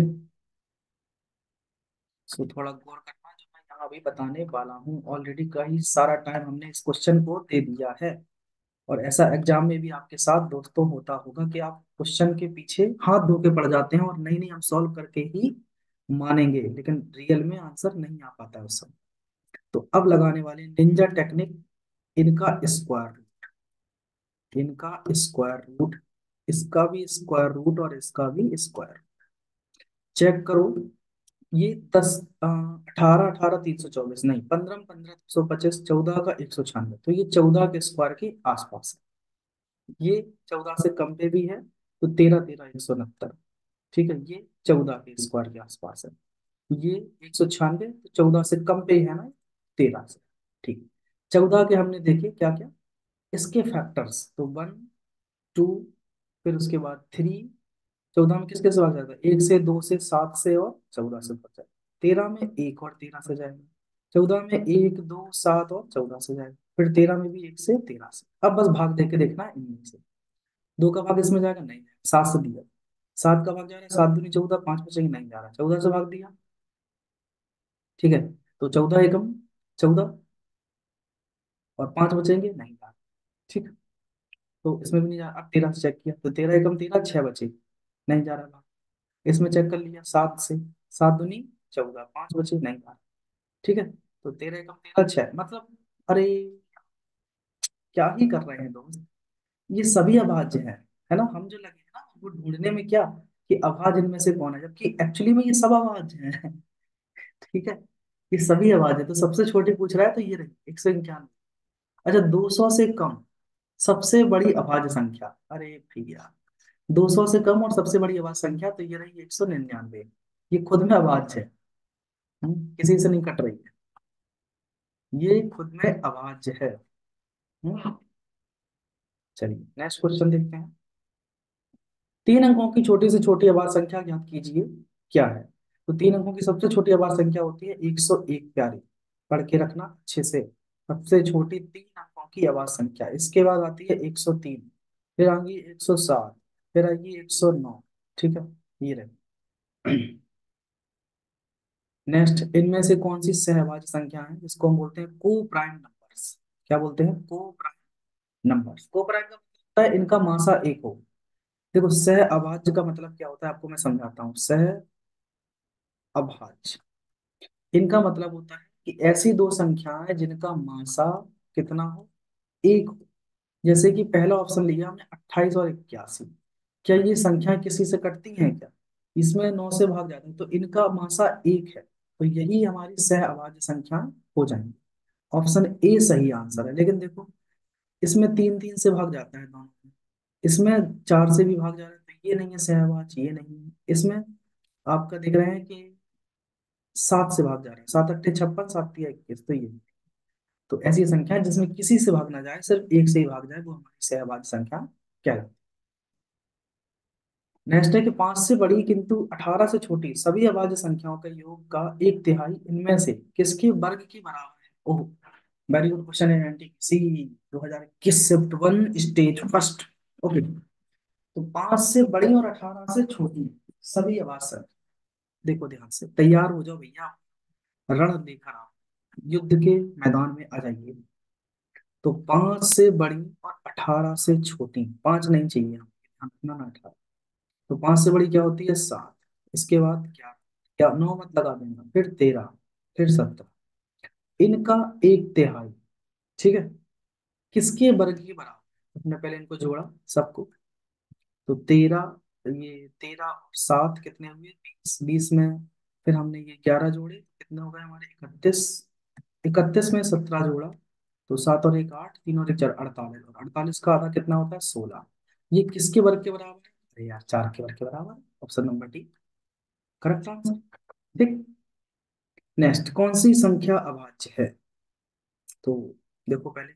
सो थोड़ा गौर करना जो मैं यहाँ अभी बताने वाला हूँ, ऑलरेडी कई सारा टाइम हमने इस क्वेश्चन को दे दिया है, और ऐसा एग्जाम में भी आपके साथ दोस्तों होता होगा कि आप क्वेश्चन के पीछे हाथ धो के पड़ जाते हैं और नहीं नहीं हम सॉल्व करके ही मानेंगे, लेकिन रियल में आंसर नहीं आ पाता है उस समय। तो अब लगाने वाले निंजा टेक्निक, इनका स्क्वायर रूट, इनका स्क्वायर रूट, इसका भी स्क्वायर रूट और इसका भी स्क्वायर, चेक करो। ये 18 18 324 नहीं, 15 15 225, 14 का 196, तो ये 14 के स्क्वायर के आसपास है, ये 14 से कम पे भी है, तो 13 13 169, ठीक है, ये 14 के स्क्वायर के आसपास है, ये 196, तो 14 से कम पे ही है ना, 13 से, ठीक। 14 के हमने देखे क्या क्या, इसके फैक्टर्स, तो 1 2, फिर उसके बाद 3, 14 में किसके से भाग जाएगा, 1 से 2 से 7 से और 14 से भाग जाएगा, 13 में एक और 13 से जाएगा, 14 में 1 2 7 और 14 से जाएगा, फिर 13 में भी 1 से 13 से। अब बस भाग देके देखना है इनमें से, 2 का भाग इसमें जाएगा नहीं जाएगा, 7 से दिया, 7 का भाग जा रहा है, 7 दूनी 14, 5 बचेंगे नहीं जा रहा, 14 से भाग दिया, ठीक है, तो 14 एकम 14, और 5 बचेंगे नहीं जा रहा, ठीक, तो इसमें भी नहीं जा रहा। अब 13 से चेक किया, तो 13 एकम 13, 6 बचे, नहीं जा रहा, इसमें चेक कर लिया 7 से, 7 दूनी 14, 5 बचे नहीं जा रहा, ठीक है, तो 13 एकम 13 6 मतलब, अरे क्या ही कर रहे हैं दोस्त, ये सभी अभाज्य है ना। हम जो लगे हैं ना वो ढूंढने में क्या, कि अभाज्य इनमें से कौन है, जबकि एक्चुअली में ये सब अभाज्य हैं। ठीक है, ये सभी अभाज्य है। तो सबसे छोटी पूछ रहा है तो ये रही 191। अच्छा, 200 से कम सबसे बड़ी अभाज्य संख्या, अरे भैया 200 से कम और सबसे बड़ी अभाज्य संख्या, तो ये रही 199। ये खुद में अभाज्य है। किसी से नहीं कट रही है, ये खुद में अभाज्य है। हम्म, चलिए नेक्स्ट क्वेश्चन देखते हैं। 3 अंकों की छोटी से छोटी अभाज्य संख्या ज्ञात कीजिए, क्या है। तो 3 अंकों की सबसे छोटी अभाज्य संख्या होती है 101 प्यारी, पढ़ के रखना अच्छे से। सबसे छोटी 3 अंकों की अभाज्य संख्या, इसके बाद आती है 103, फिर आएगी 107, फिर आएगी 109। ठीक है, ये रहे। नेक्स्ट, इनमें से कौन सी सहभाज्य संख्या है जिसको हम बोलते हैं को प्राइम नंबर्स। क्या बोलते हैं, को प्राइम नंबर्स। को प्राइम का मतलब होता है इनका मासा एक हो। देखो, सह अभाज्य का मतलब क्या होता है आपको मैं समझाता हूँ। सह अभाज्य, इनका मतलब होता है कि ऐसी दो संख्याएं जिनका मासा कितना हो, एक हो। जैसे कि पहला ऑप्शन लिया हमने 28 और 81, क्या ये संख्या किसी से कटती हैं क्या, इसमें 9 से भाग जाते हैं, तो इनका मासा एक है, तो यही हमारी सह अभाज्य संख्या हो जाएंगी। ऑप्शन ए सही आंसर है। लेकिन देखो, इसमें 3 3 से भाग जाता है दोनों में, इसमें 4 से भी भाग जा रहा है, तो ये नहीं है सहभाज्य, ये नहीं है। इसमें आपका देख रहे हैं कि 7 से भाग जा रहे हैं, 7 8 56, 7 3 21, तो ये। तो ऐसी संख्या है जिसमें किसी से भाग ना जाए, सिर्फ एक से ही भाग जाए, वो हमारी सहभाज्य संख्या क्या है। नेक्स्ट है कि 5 से बड़ी किंतु 18 से छोटी सभी अभाज्य संख्याओं का योग का 1/3 इनमें से किसके वर्ग के बराबर है। ओह, वेरी गुड क्वेश्चन है। सी 2021 शिफ्ट 1 स्टेज फर्स्ट। ओके, तो 5 से बड़ी और 18 से छोटी सभी अभाज्य संख्या, देखो ध्यान से, तैयार हो जाओ भैया, रण लेकर आओ, युद्ध के मैदान में आ जाइए। तो 5 से बड़ी और 18 से छोटी, 5 नहीं चाहिए हमें, ध्यान रखना ना 18। तो 5 से बड़ी क्या होती है, 7, इसके बाद 11, क्या 9 मत लगा देना, फिर 13, फिर 17, इनका 1/3। ठीक है, किसके वर्ग के बराबर, हमने पहले इनको जोड़ा सबको, तो 13, ये 13 और 7 कितने हुए, 20, 20 में फिर हमने ये 11 जोड़े, कितने हो गए हमारे 31, 31 में 17 जोड़ा, तो 7 और 1 8, 3 और 1 4, 48, और 48 का आधा कितना होता है 16। ये किसके वर्ग के बराबर है, अरे यार 4 के वर्ग के बराबर। Option number D correct answer. ठीक, नेक्स्ट, कौन सी संख्या अभाज्य है। तो देखो पहले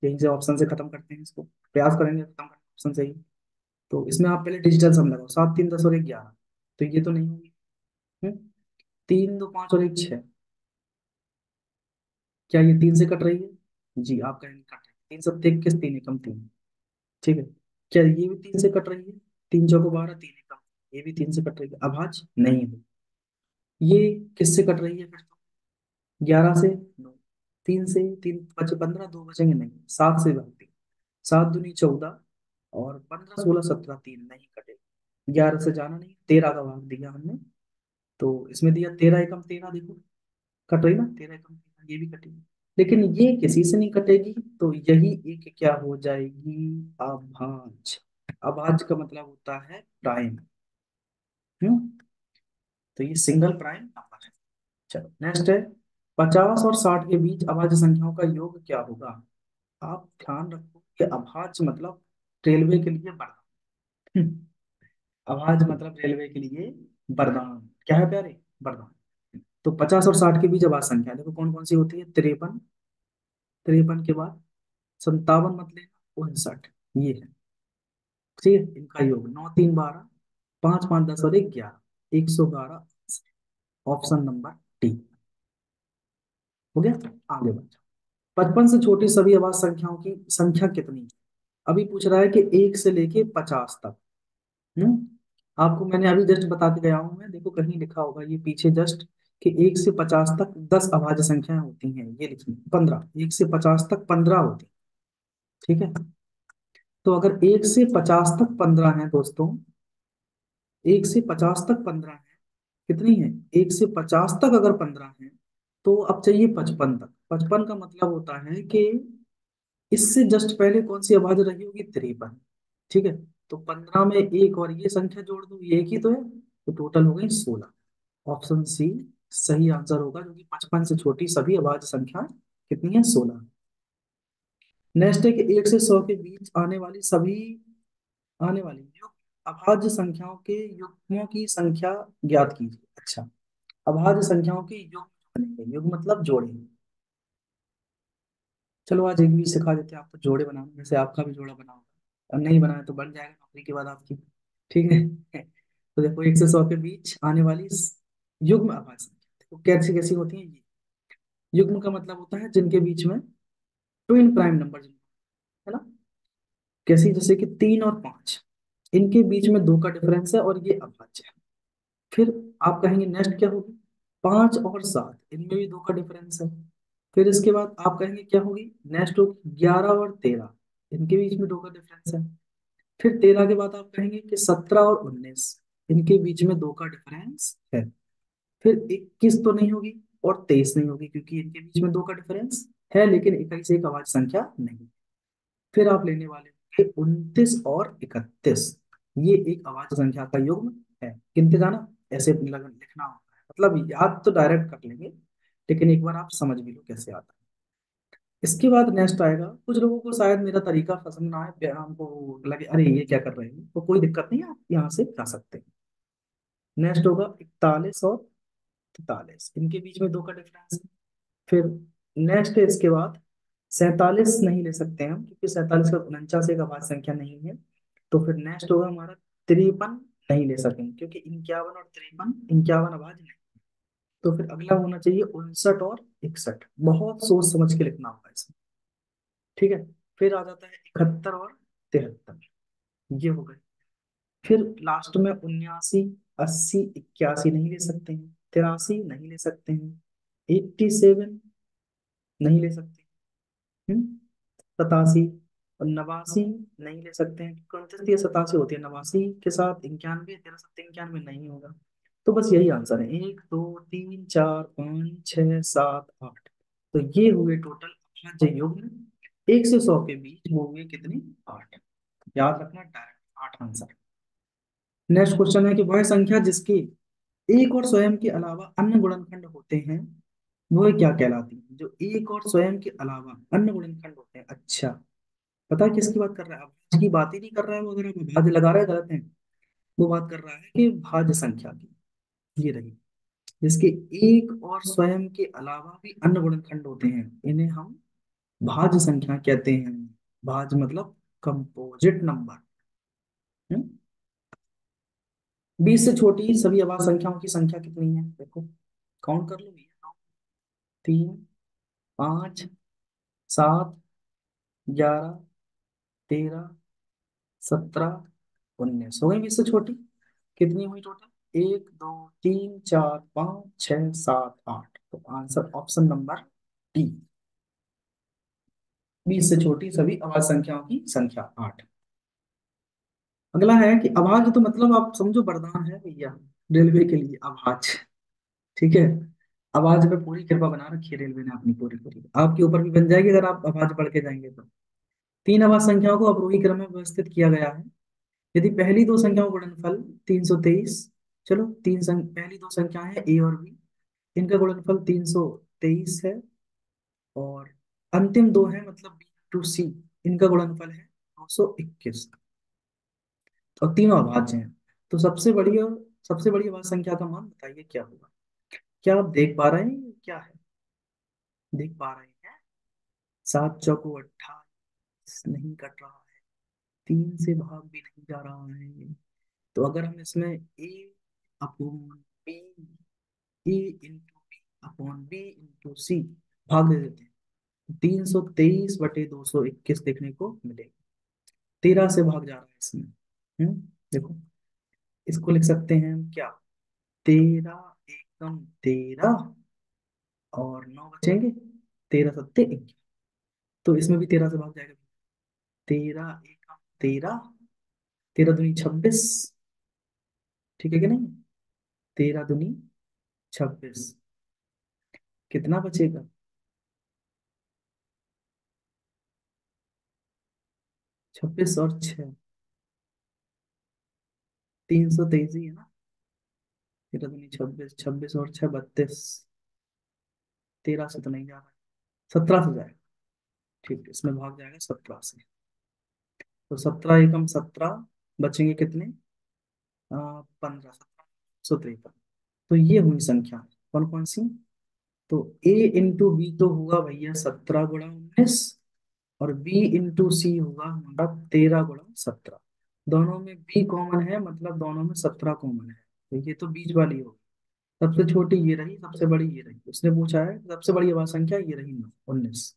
यहीं से ऑप्शन से खत्म करते हैं इसको, प्रयास करेंगे खत्म करने ऑप्शन से ही। तो इसमें आप पहले डिजिटल सम लगाओ, 7 3 10 और 1 11, तो ये तो नहीं होगी। 3 2 5 और 1 6, क्या ये 3 से कट रही है, जी आपका नहीं कट रही है। 3 7 21, 3 एकम 3। ठीक है, क्या ये भी 3 से कट रही है, 3 4 12, 3 एकम, ये भी 3 से कट रही है, अभाज्य नहीं है। ये किससे कट रही है फिर तो, 11 से 9, 3 से 3 बचे 15, 2 बचेंगे नहीं, 7 से बनती, 7 दूनी 14, और 15 16 17, 3 नहीं कटे। 11 से जाना नहीं, 13 का भाग दिया हमने, तो इसमें दिया 13 एकम 13, देखो कट रही ना, 13 एकम 13, ये भी कटेगी। लेकिन ये किसी से नहीं कटेगी, तो यही एक क्या हो जाएगी, अभाज्य। अभाज्य का मतलब होता है प्राइम। हम्म, तो ये सिंगल प्राइम नंबर है। चलो नेक्स्ट है, 50 और 60 के बीच अभाज्य संख्याओं का योग क्या होगा। आप ध्यान रखो कि अभाज्य मतलब रेलवे के लिए वरदान। अभाज्य मतलब रेलवे के लिए वरदान, क्या है प्यारे, वरदान। तो 50 और 60 के बीच अभाज्य संख्या देखो कौन कौन सी होती है, 53, 53 के बाद 57 मत लेना, 59, ये है। ठीक है, इनका योग 9 3 12, 5 5 10 और 1 11, 112। ऑप्शन नंबर डी हो गया। आगे बढ़, 55 से छोटी सभी अभाज्य संख्याओं की संख्या कितनी है। अभी पूछ रहा है कि 1 से लेके 50 तक। हम्म, आपको मैंने अभी जस्ट बता के गया हूं मैं, देखो कहीं लिखा होगा ये पीछे जस्ट, कि 1 से 50 तक 10 अभाज्य संख्याएं होती हैं, ये लिखिए 15, 1 से 50 तक 15 होती हैं। ठीक है, तो अगर 1 से 50 तक 15 है दोस्तों, 1 से 50 तक 15 है, कितनी है, 1 से 50 तक अगर 15 है, तो अब चाहिए 55 तक। 55 का मतलब होता है कि इससे जस्ट पहले कौन सी अभाज्य रही होगी, 53। ठीक है, तो 15 में एक और ये संख्या जोड़ दो, ये एक ही तो है, तो टोटल हो गई 16। ऑप्शन सी सही आंसर होगा, क्योंकि 55 से छोटी सभी अभाज्य संख्या कितनी है, 16। नेक्स्ट है कि 1 से 100 के बीच आने वाली युग्म अभाज्य संख्याओं के युग्मों की संख्या ज्ञात कीजिए। अच्छा, अभाज्य संख्याओं के युग्म बनेंगे, युग्म मतलब जोड़े। चलो आज एक भी सिखा देते हैं आपको जोड़े बनाना, जैसे आपका भी जोड़ा बना होगा, और नहीं बनाया तो बन जाएगा नौकरी के बाद आपकी। ठीक है तो देखो, 1 से 100 के बीच आने वाली युग्म अभाज्य संख्या देखो कैसी कैसी होती है ये। युग्म का मतलब होता है जिनके बीच में ट्विन प्राइम नंबर, है ना। कैसी, जैसे कि 3 और 5, इनके बीच में 2 का डिफरेंस है और ये अभाज्य है। फिर आप कहेंगे नेक्स्ट क्या होगी, 5 और 7, इनमें भी 2 का डिफरेंस है। फिर इसके बाद आप कहेंगे क्या होगी, नेक्स्ट होगी 11 और 13, इनके बीच में 2 का डिफरेंस है। फिर 13 के बाद आप कहेंगे कि 17 और 19, इनके बीच में 2 का डिफरेंस है। फिर 21 तो नहीं होगी और 23 नहीं होगी, क्योंकि इनके बीच में 2 का डिफरेंस है, लेकिन 21 एक अभाज्य संख्या नहीं। फिर आप लेने वाले होंगे 29 और 31, ये एक अभाज्य संख्या का युग्म है। गिनते जाना, ऐसे लिखना होता है, मतलब याद तो डायरेक्ट कर लेंगे, लेकिन एक बार आप समझ भी लो कैसे आता है। इसके बाद नेक्स्ट आएगा, कुछ लोगों को शायद मेरा तरीका पसंद ना आए, हमको लगे अरे ये क्या कर रहे हैं, तो कोई दिक्कत नहीं है, आप यहाँ से जा सकते हैं। नेक्स्ट होगा 41 और 43, इनके बीच में 2 का डिफरेंस है। फिर नेक्स्ट है इसके बाद 47 नहीं ले सकते हम, क्योंकि 47 का 49 एक अभाज्य संख्या नहीं है। तो फिर नेक्स्ट होगा हमारा 53, नहीं ले सकेंगे, क्योंकि 51 और 53, 51 अभाज्य नहीं। तो फिर अगला होना चाहिए 59 और 61, बहुत सोच समझ के लिखना होगा इसमें। ठीक है, फिर आ जाता है 71 और 73, ये हो गए। फिर लास्ट में 79, 80, 81 नहीं ले सकते हैं, 83 नहीं ले सकते हैं, 87 नहीं ले सकते, 87 और 89 नहीं ले सकते हैं, क्योंकि 29 87 होती है, 89 के साथ 91, 13 7 91 नहीं होगा। तो बस यही आंसर है, 1 2 3 4 5 6 7 8। तो ये हुए टोटल अभाज्य युग्म, 1 से 100 के बीच वो हुए कितने, 8। याद रखना, डायरेक्ट 8 आंसर। नेक्स्ट क्वेश्चन है कि वह संख्या जिसके एक और स्वयं के अलावा अन्य गुणनखंड होते हैं वह क्या कहलाती है, जो एक और स्वयं के अलावा अन्य गुणनखंड होते हैं। अच्छा, पता है किसकी बात कर रहा है, अभाज्य की बात ही नहीं कर रहा है वो, अगर आप अभाज्य लगा रहे हैं गलत है। वो बात कर रहा है कि भाज्य संख्या की, ये रही, जिसके एक और स्वयं के अलावा भी अन्य गुणनखंड होते हैं, इन्हें हम भाज्य संख्या कहते हैं। भाज्य मतलब कंपोजिट नंबर। 20 से छोटी सभी अभाज्य संख्याओं की संख्या कितनी है, देखो काउंट कर लो भैया, 3 5 7 11 17 19 हो गई 20 से छोटी। कितनी हुई टोटल, 1 2 3 4 5 6 7 8, तो आंसर ऑप्शन नंबर डी, 20 से छोटी सभी अभाज्य संख्याओं की संख्या 8। अगला है कि अभाज्य तो मतलब आप समझो वरदान है भैया रेलवे के लिए, अभाज्य। ठीक है, अभाज्य पे पूरी कृपा बना रखी है रेलवे ने अपनी, पूरी पूरी आपके ऊपर भी बन जाएगी अगर आप अभाज्य पढ़ के जाएंगे तो। 3 अभाज्य संख्याओं को अवरोही क्रम में व्यवस्थित किया गया है। यदि पहली 2 संख्याओं का गुणनफल 323, चलो पहली 2 संख्याएं हैं ए और बी, इनका गुणनफल 323 है, और अंतिम 2 है मतलब बी टू सी, इनका गुणनफल है 221, और तीनों अभाज्य हैं। तो सबसे बड़ी अभाज्य संख्या का मान बताइए क्या होगा। क्या आप देख पा रहे हैं क्या है, देख पा रहे हैं, 7 चौको 28 नहीं कट रहा है, 3 से भाग भी नहीं जा रहा है। तो अगर हम इसमें A upon B, A into B upon B into C भाग दे देते हैं, 323/221 देखने को मिलेगा। 13 से भाग जा रहा है इसमें। देखो, इसको लिख सकते हैं हम क्या, 13 एकम 13, और 9 बचेंगे, 13 सत्ते 21, तो इसमें भी 13 से भाग जाएगा। 13 एकम 13, 13 दूनी 26, ठीक है कि नहीं, 13 दूनी 26, कितना बचेगा? 26 और 6, 323 ही है ना। 13 दूनी 26, 26 और 6 32। 13 से तो नहीं जा रहा है, 17 से जाएगा। ठीक है, इसमें भाग जाएगा 17 से। तो 17 एकम 17, बचेंगे कितने? 15, 17, 153। तो ये हुई संख्या कौन कौन सी? तो ए इंटू बी तो हुआ भैया 17 गुणा 19, और बी इंटू सी होगा हमारा 13 गुणा 17। दोनों में बी कॉमन है, मतलब दोनों में 17 कॉमन है। तो ये तो बीच वाली होगी। सबसे छोटी ये रही, सबसे बड़ी ये रही। उसने पूछा है सबसे बड़ी अभाज्य संख्या ये रही 19।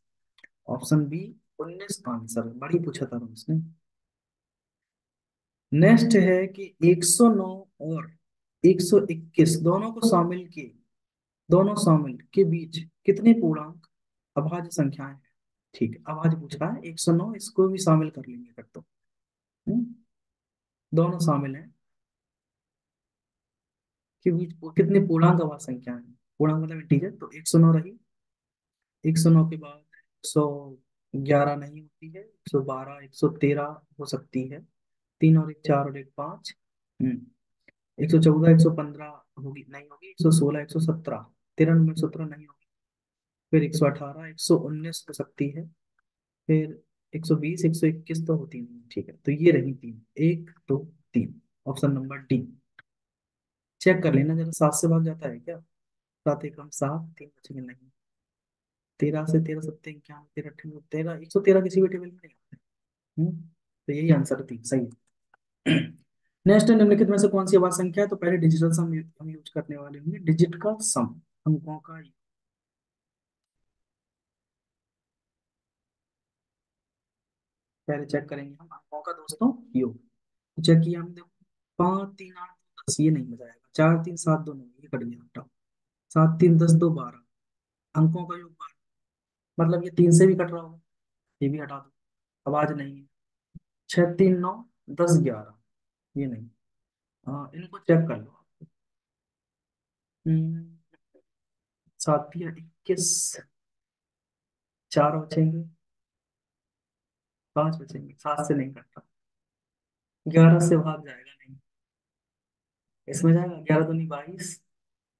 ऑप्शन बी 19 आंसर, बड़ी पूछा था उसने। नेक्स्ट है कि 109 और 121 दोनों शामिल के बीच कितने पूर्णांक अभाज्य संख्याएं हैं? ठीक है, अभाज्य पूछ रहा है 109, इसको भी शामिल कर लेंगे फिर तो। हम्म, दोनों शामिल हैं के बीच कितने पूर्णांक अभाज्य संख्याएं हैं? पूर्णांक मतलब इंटीजर। तो 109 रही, 109 के बाद 111 नहीं होती है, 112, 113 हो सकती है। 3 और 1 4 और 1 5। 114, 115 होगी नहीं होगी, 116, 117, 13 नंबर 17 नहीं होगी। फिर 118, 119 हो सकती है। फिर 120, 121 तो होती नहीं। ठीक है, तो ये रही तीन, 1 2 3। Option number D. चेक कर लेना जरा, 7 से भाग जाता है क्या? 7 एकम 7, 3 बचेंगे नहीं। 13 से 13 सत्ते 51, 13 113 किसी भी टेबल में नहीं आते। तो यही आंसर थी, सही है। नेक्स्ट निम्नलिखित में से कौन सी अभाज्य संख्या है? तो पहले डिजिटल सम हम यूज करने वाले होंगे, डिजिट का सम, अंकों का। पहले चेक करेंगे हम अंकों का दोस्तों योग। तो चेक किया हमने, देखो 5 3 8 10, ये नहीं बजाएगा। 4 3 7 2 9, ये कट गया, हटाओ। 7 3 10 2 12, अंकों का योग 12। मतलब ये 3 से भी कट रहा होगा, ये भी हटा दो, आवाज नहीं है। 6 3 9 10 11, ये नहीं। इनको चेक कर लो। हम्म, 7 या 21, 4 बचेंगे, 5 बचेंगे, 7 से नहीं कटता। 11 से भाग जाएगा नहीं, इसमें जाएगा। 11 दूनी 22।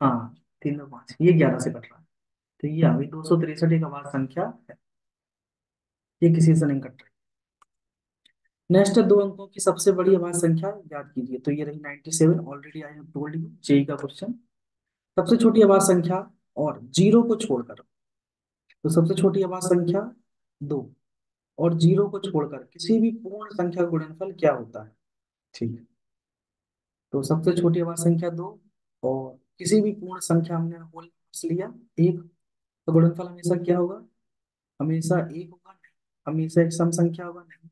हाँ, 3 2 5, ये 11 से कट रहा है। तो ये अभी 263 एक आवाज संख्या है, ये किसी से नहीं कट रही। नेक्स्ट 2 अंकों की सबसे बड़ी आवाज संख्या याद कीजिए। तो ये रही 97, already I have told you, JEE का क्वेश्चन। सबसे छोटी आवाज संख्या और जीरो को छोड़कर, तो सबसे छोटी आवाज संख्या 2, और जीरो को छोड़कर किसी भी पूर्ण संख्या का गुणनफल क्या होता है? ठीक है, तो सबसे छोटी आवाज संख्या 2, और किसी भी पूर्ण संख्या हमने होल नंबर्स लिया 1, तो गुणनफल हमेशा क्या होगा? हमेशा 1 होगा नहीं, हमेशा एक सम संख्या होगा नहीं।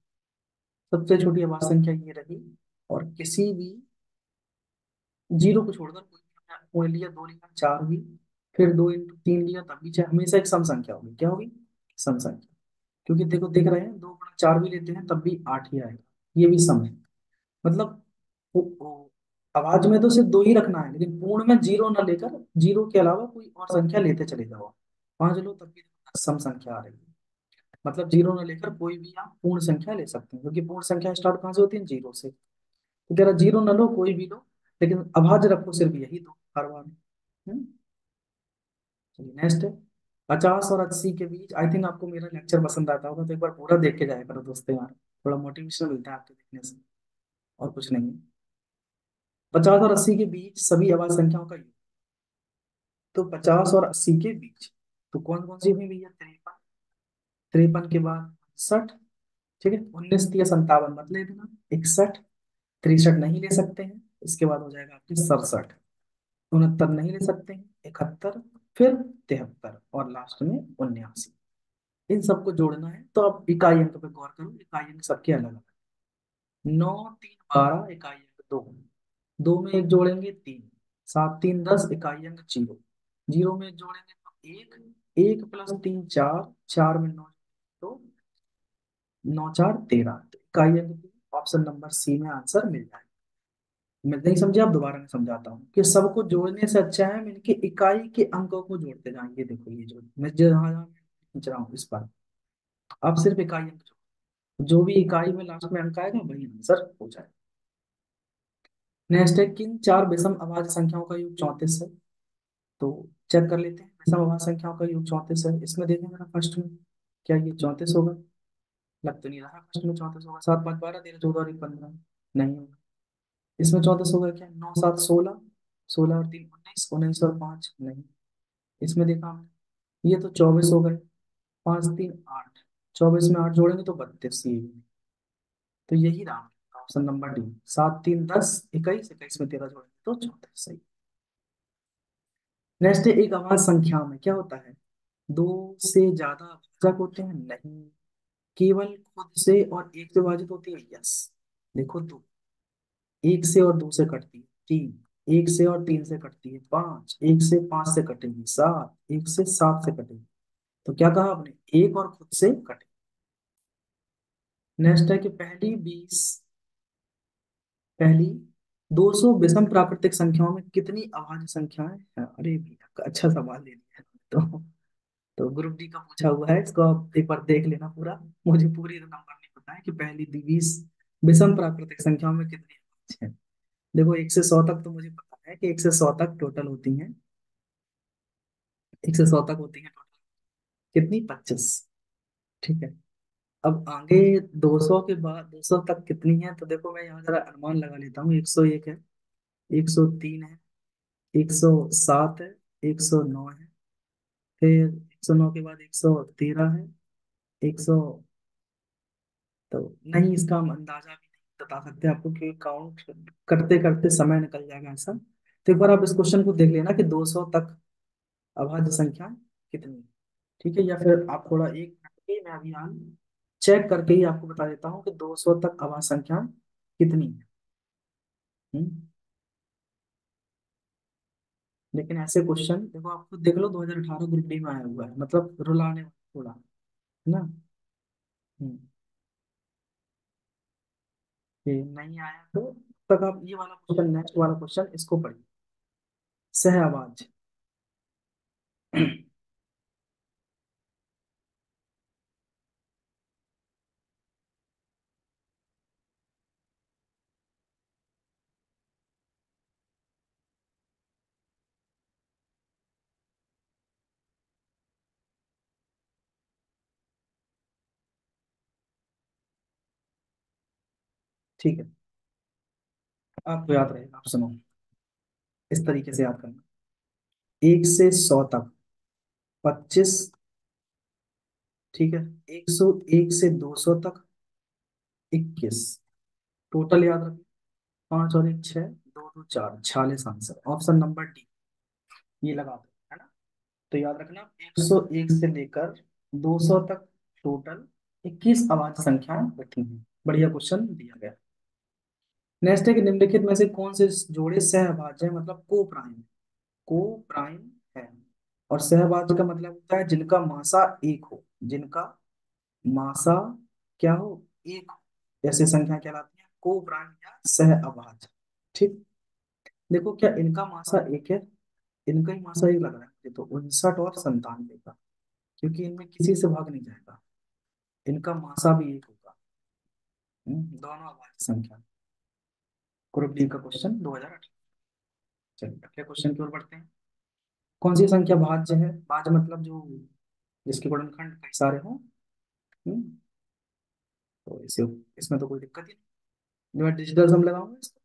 सबसे छोटी आवाज संख्या ये रही, और किसी भी जीरो को छोड़कर कोई भी हमने कोई लिया, 2 लिया, 4 हुई। फिर 2 इंटू 3 लिया, तब भी चाहे हमेशा एक सम संख्या होगी। क्या होगी? सम संख्या। क्योंकि देखो, देख रहे हैं 2 गुणा 4 भी लेते हैं तब भी 8 ही आएगा, ये भी सम है। मतलब आवाज में तो सिर्फ 2 ही रखना है, लेकिन पूर्ण में जीरो ना लेकर जीरो के अलावा कोई और संख्या लेते चले जाओ। 5 लो तब भी सम संख्या आ रही है। मतलब जीरो ना लेकर कोई भी आप पूर्ण संख्या ले सकते हैं, क्योंकि पूर्ण संख्या स्टार्ट कहाँ से होती है? जीरो से। तो कह रहा जीरो ना लो, कोई भी लो, लेकिन अभाज्य रखो सिर्फ यही दो हर बार। चलिए नेक्स्ट है। 50 और 80 के बीच, आई थिंक आपको मेरा लेक्चर पसंद आता होगा, तो एक बार पूरा देख के जाया करो दोस्तों यार, थोड़ा मोटिवेशन मिलता है आपके देखने से, और कुछ नहीं है। 50 और 80 के बीच सभी अभाज्य संख्याओं का योग। तो 50 और 80 के बीच, तो कौन कौन सी हुई भैया? 53, 53 के बाद 60। ठीक है, 19 3 57 मत ले देना, 61, 63 नहीं ले सकते हैं। इसके बाद हो जाएगा आपके 67, 69 नहीं ले सकते हैं, 71, फिर 73, और लास्ट में 79। इन सबको जोड़ना है, तो आप इकाई अंक पे गौर करो, इकाई अंक सबके अलग अलग। 9 3 12 इकाई अंक 2, 2 में एक जोड़ेंगे 3, 7 3 10 इकाई अंक 0, 0 में एक जोड़ेंगे तो 1, 1 + 3 4, 4 में 9, तो 9 4 13, तो इकाई अंक ऑप्शन नंबर सी में आंसर मिल जाएगा। मैं नहीं समझे, आप दोबारा मैं समझाता हूँ कि सबको जोड़ने से अच्छा है हम इनके इकाई के अंकों को जोड़ते जाएंगे। देखो ये जो मैं जहाँ जहाँ खींच रहा हूँ इस पर, आप सिर्फ इकाई अंक जोड़ो। जो भी इकाई में लास्ट में अंक आएगा वही आंसर हो जाएगा। नेक्स्ट है, किन चार विषम अभाज्य संख्याओं का योग 34 है? तो चेक कर लेते हैं। विषम अभाज्य संख्याओं का योग 34 है, इसमें देखेंगे ना फर्स्ट में, क्या ये 34 होगा? लग तो नहीं रहा फर्स्ट में 34 होगा। 7 5 12 13 14 और 1 15, नहीं होगा। इसमें 34 होगा क्या? 9 7 16, 16 और 3 19, 19 और 5 नहीं। इसमें देखा हमने, ये तो 24 हो गए, 5 3 8, 24 में 8 जोड़ेंगे तो 32 ये भी। तो यही रहा ऑप्शन नंबर डी। 7 3 10 21, 21 में 13 जोड़ेंगे तो 34 सही। नेक्स्ट है, एक अभाज्य संख्या में क्या होता है? दो से ज्यादा भाजक होते हैं? नहीं। केवल खुद से और एक से विभाजित होती है? यस। देखो दो, एक से और दो से कटती है। तीन, एक से और तीन से कटती है। पांच, एक से पांच से कटेगी। सात, एक से सात से कटेगी। तो क्या कहा आपने? एक और खुद से कटे। नेक्स्ट है कि पहली 200 विषम प्राकृतिक संख्याओं में कितनी अभाज्य संख्याएं हैं? अरे भैया अच्छा सवाल ले लिया। तो ग्रुप डी का पूछा हुआ है, इसको आप एक बार देख लेना पूरा। मुझे पूरी नंबर नहीं पता है कि पहली 20 विषम प्राकृतिक संख्याओं में कितनी अभाज्य हैं। देखो 1 से 100 तक तो मुझे पता है कि 1 से 100 तक टोटल होती हैं। 1 से 100 तक होती हैं टोटल कितनी? 25। ठीक है। अब आगे 200 के बाद 200 तक कितनी है? तो देखो मैं यहाँ जरा अनुमान लगा लेता हूँ। 101 है, 103 है, 107 है, 109 है, फिर 109 के बाद 113 है, 100। तो नहीं, इसका हम अंदाजा भी नहीं बता सकते आपको, क्योंकि काउंट करते करते समय निकल जाएगा ऐसा। तो एक बार आप इस क्वेश्चन को देख लेना कि 200 तक अभाज्य संख्या कितनी है। ठीक है, या फिर आप थोड़ा एक मिनट के, मैं अभी यहाँ चेक करके ही आपको बता देता हूँ कि 200 तक अभाज्य संख्या कितनी है। हम्म, लेकिन ऐसे क्वेश्चन देखो, आप खुद देख लो, 2018 ग्रुप डी में आया हुआ है, मतलब रुलाने वाला थोड़ा, है ना। हम्म, ये नहीं आया तो तक आप ये वाला क्वेश्चन, नेक्स्ट वाला क्वेश्चन इसको पढ़िए। सह आवाज। ठीक है, आपको याद रहेगा, आप सुनो। इस तरीके से याद करना। 1 से 100 तक 25। ठीक है। 101 से 200 तक 21। टोटल याद रखना। 5 और 1 6, 2 2 4, 46 आंसर, ऑप्शन नंबर डी। ये लगा दो, है ना। तो याद रखना, 101 से लेकर 200 तक टोटल 21 अभाज्य संख्याएं रखी हैं। बढ़िया क्वेश्चन दिया गया। नेक्स्ट है कि निम्नलिखित में से कौन से जोड़े सहअभाज्य हैं, मतलब को प्राइम, को प्राइम है। और सहभाज्य का मतलब होता है जिनका मासा एक हो, जिनका मासा क्या हो? एक हो, ऐसी संख्या कहलाती है को प्राइम या सहअभाज्य। ठीक। देखो क्या इनका मासा एक है? इनका ही मासा एक लग रहा है मुझे तो, 59 और 97 का, क्योंकि इनमें किसी से भाग नहीं जाएगा। इनका मासा भी एक होगा। दोनों अभाज्य संख्या। ग्रुप डी का क्वेश्चन 2018। चलिए अगले क्वेश्चन की ओर बढ़ते हैं। कौन सी संख्या भाज्य है? भाज्य मतलब जो जिसके गुणनखंड कई सारे हों। हम्म, तो इसे, इसमें तो कोई दिक्कत ही नहीं। मैं डिजिटल सम लगाऊंगा इसको।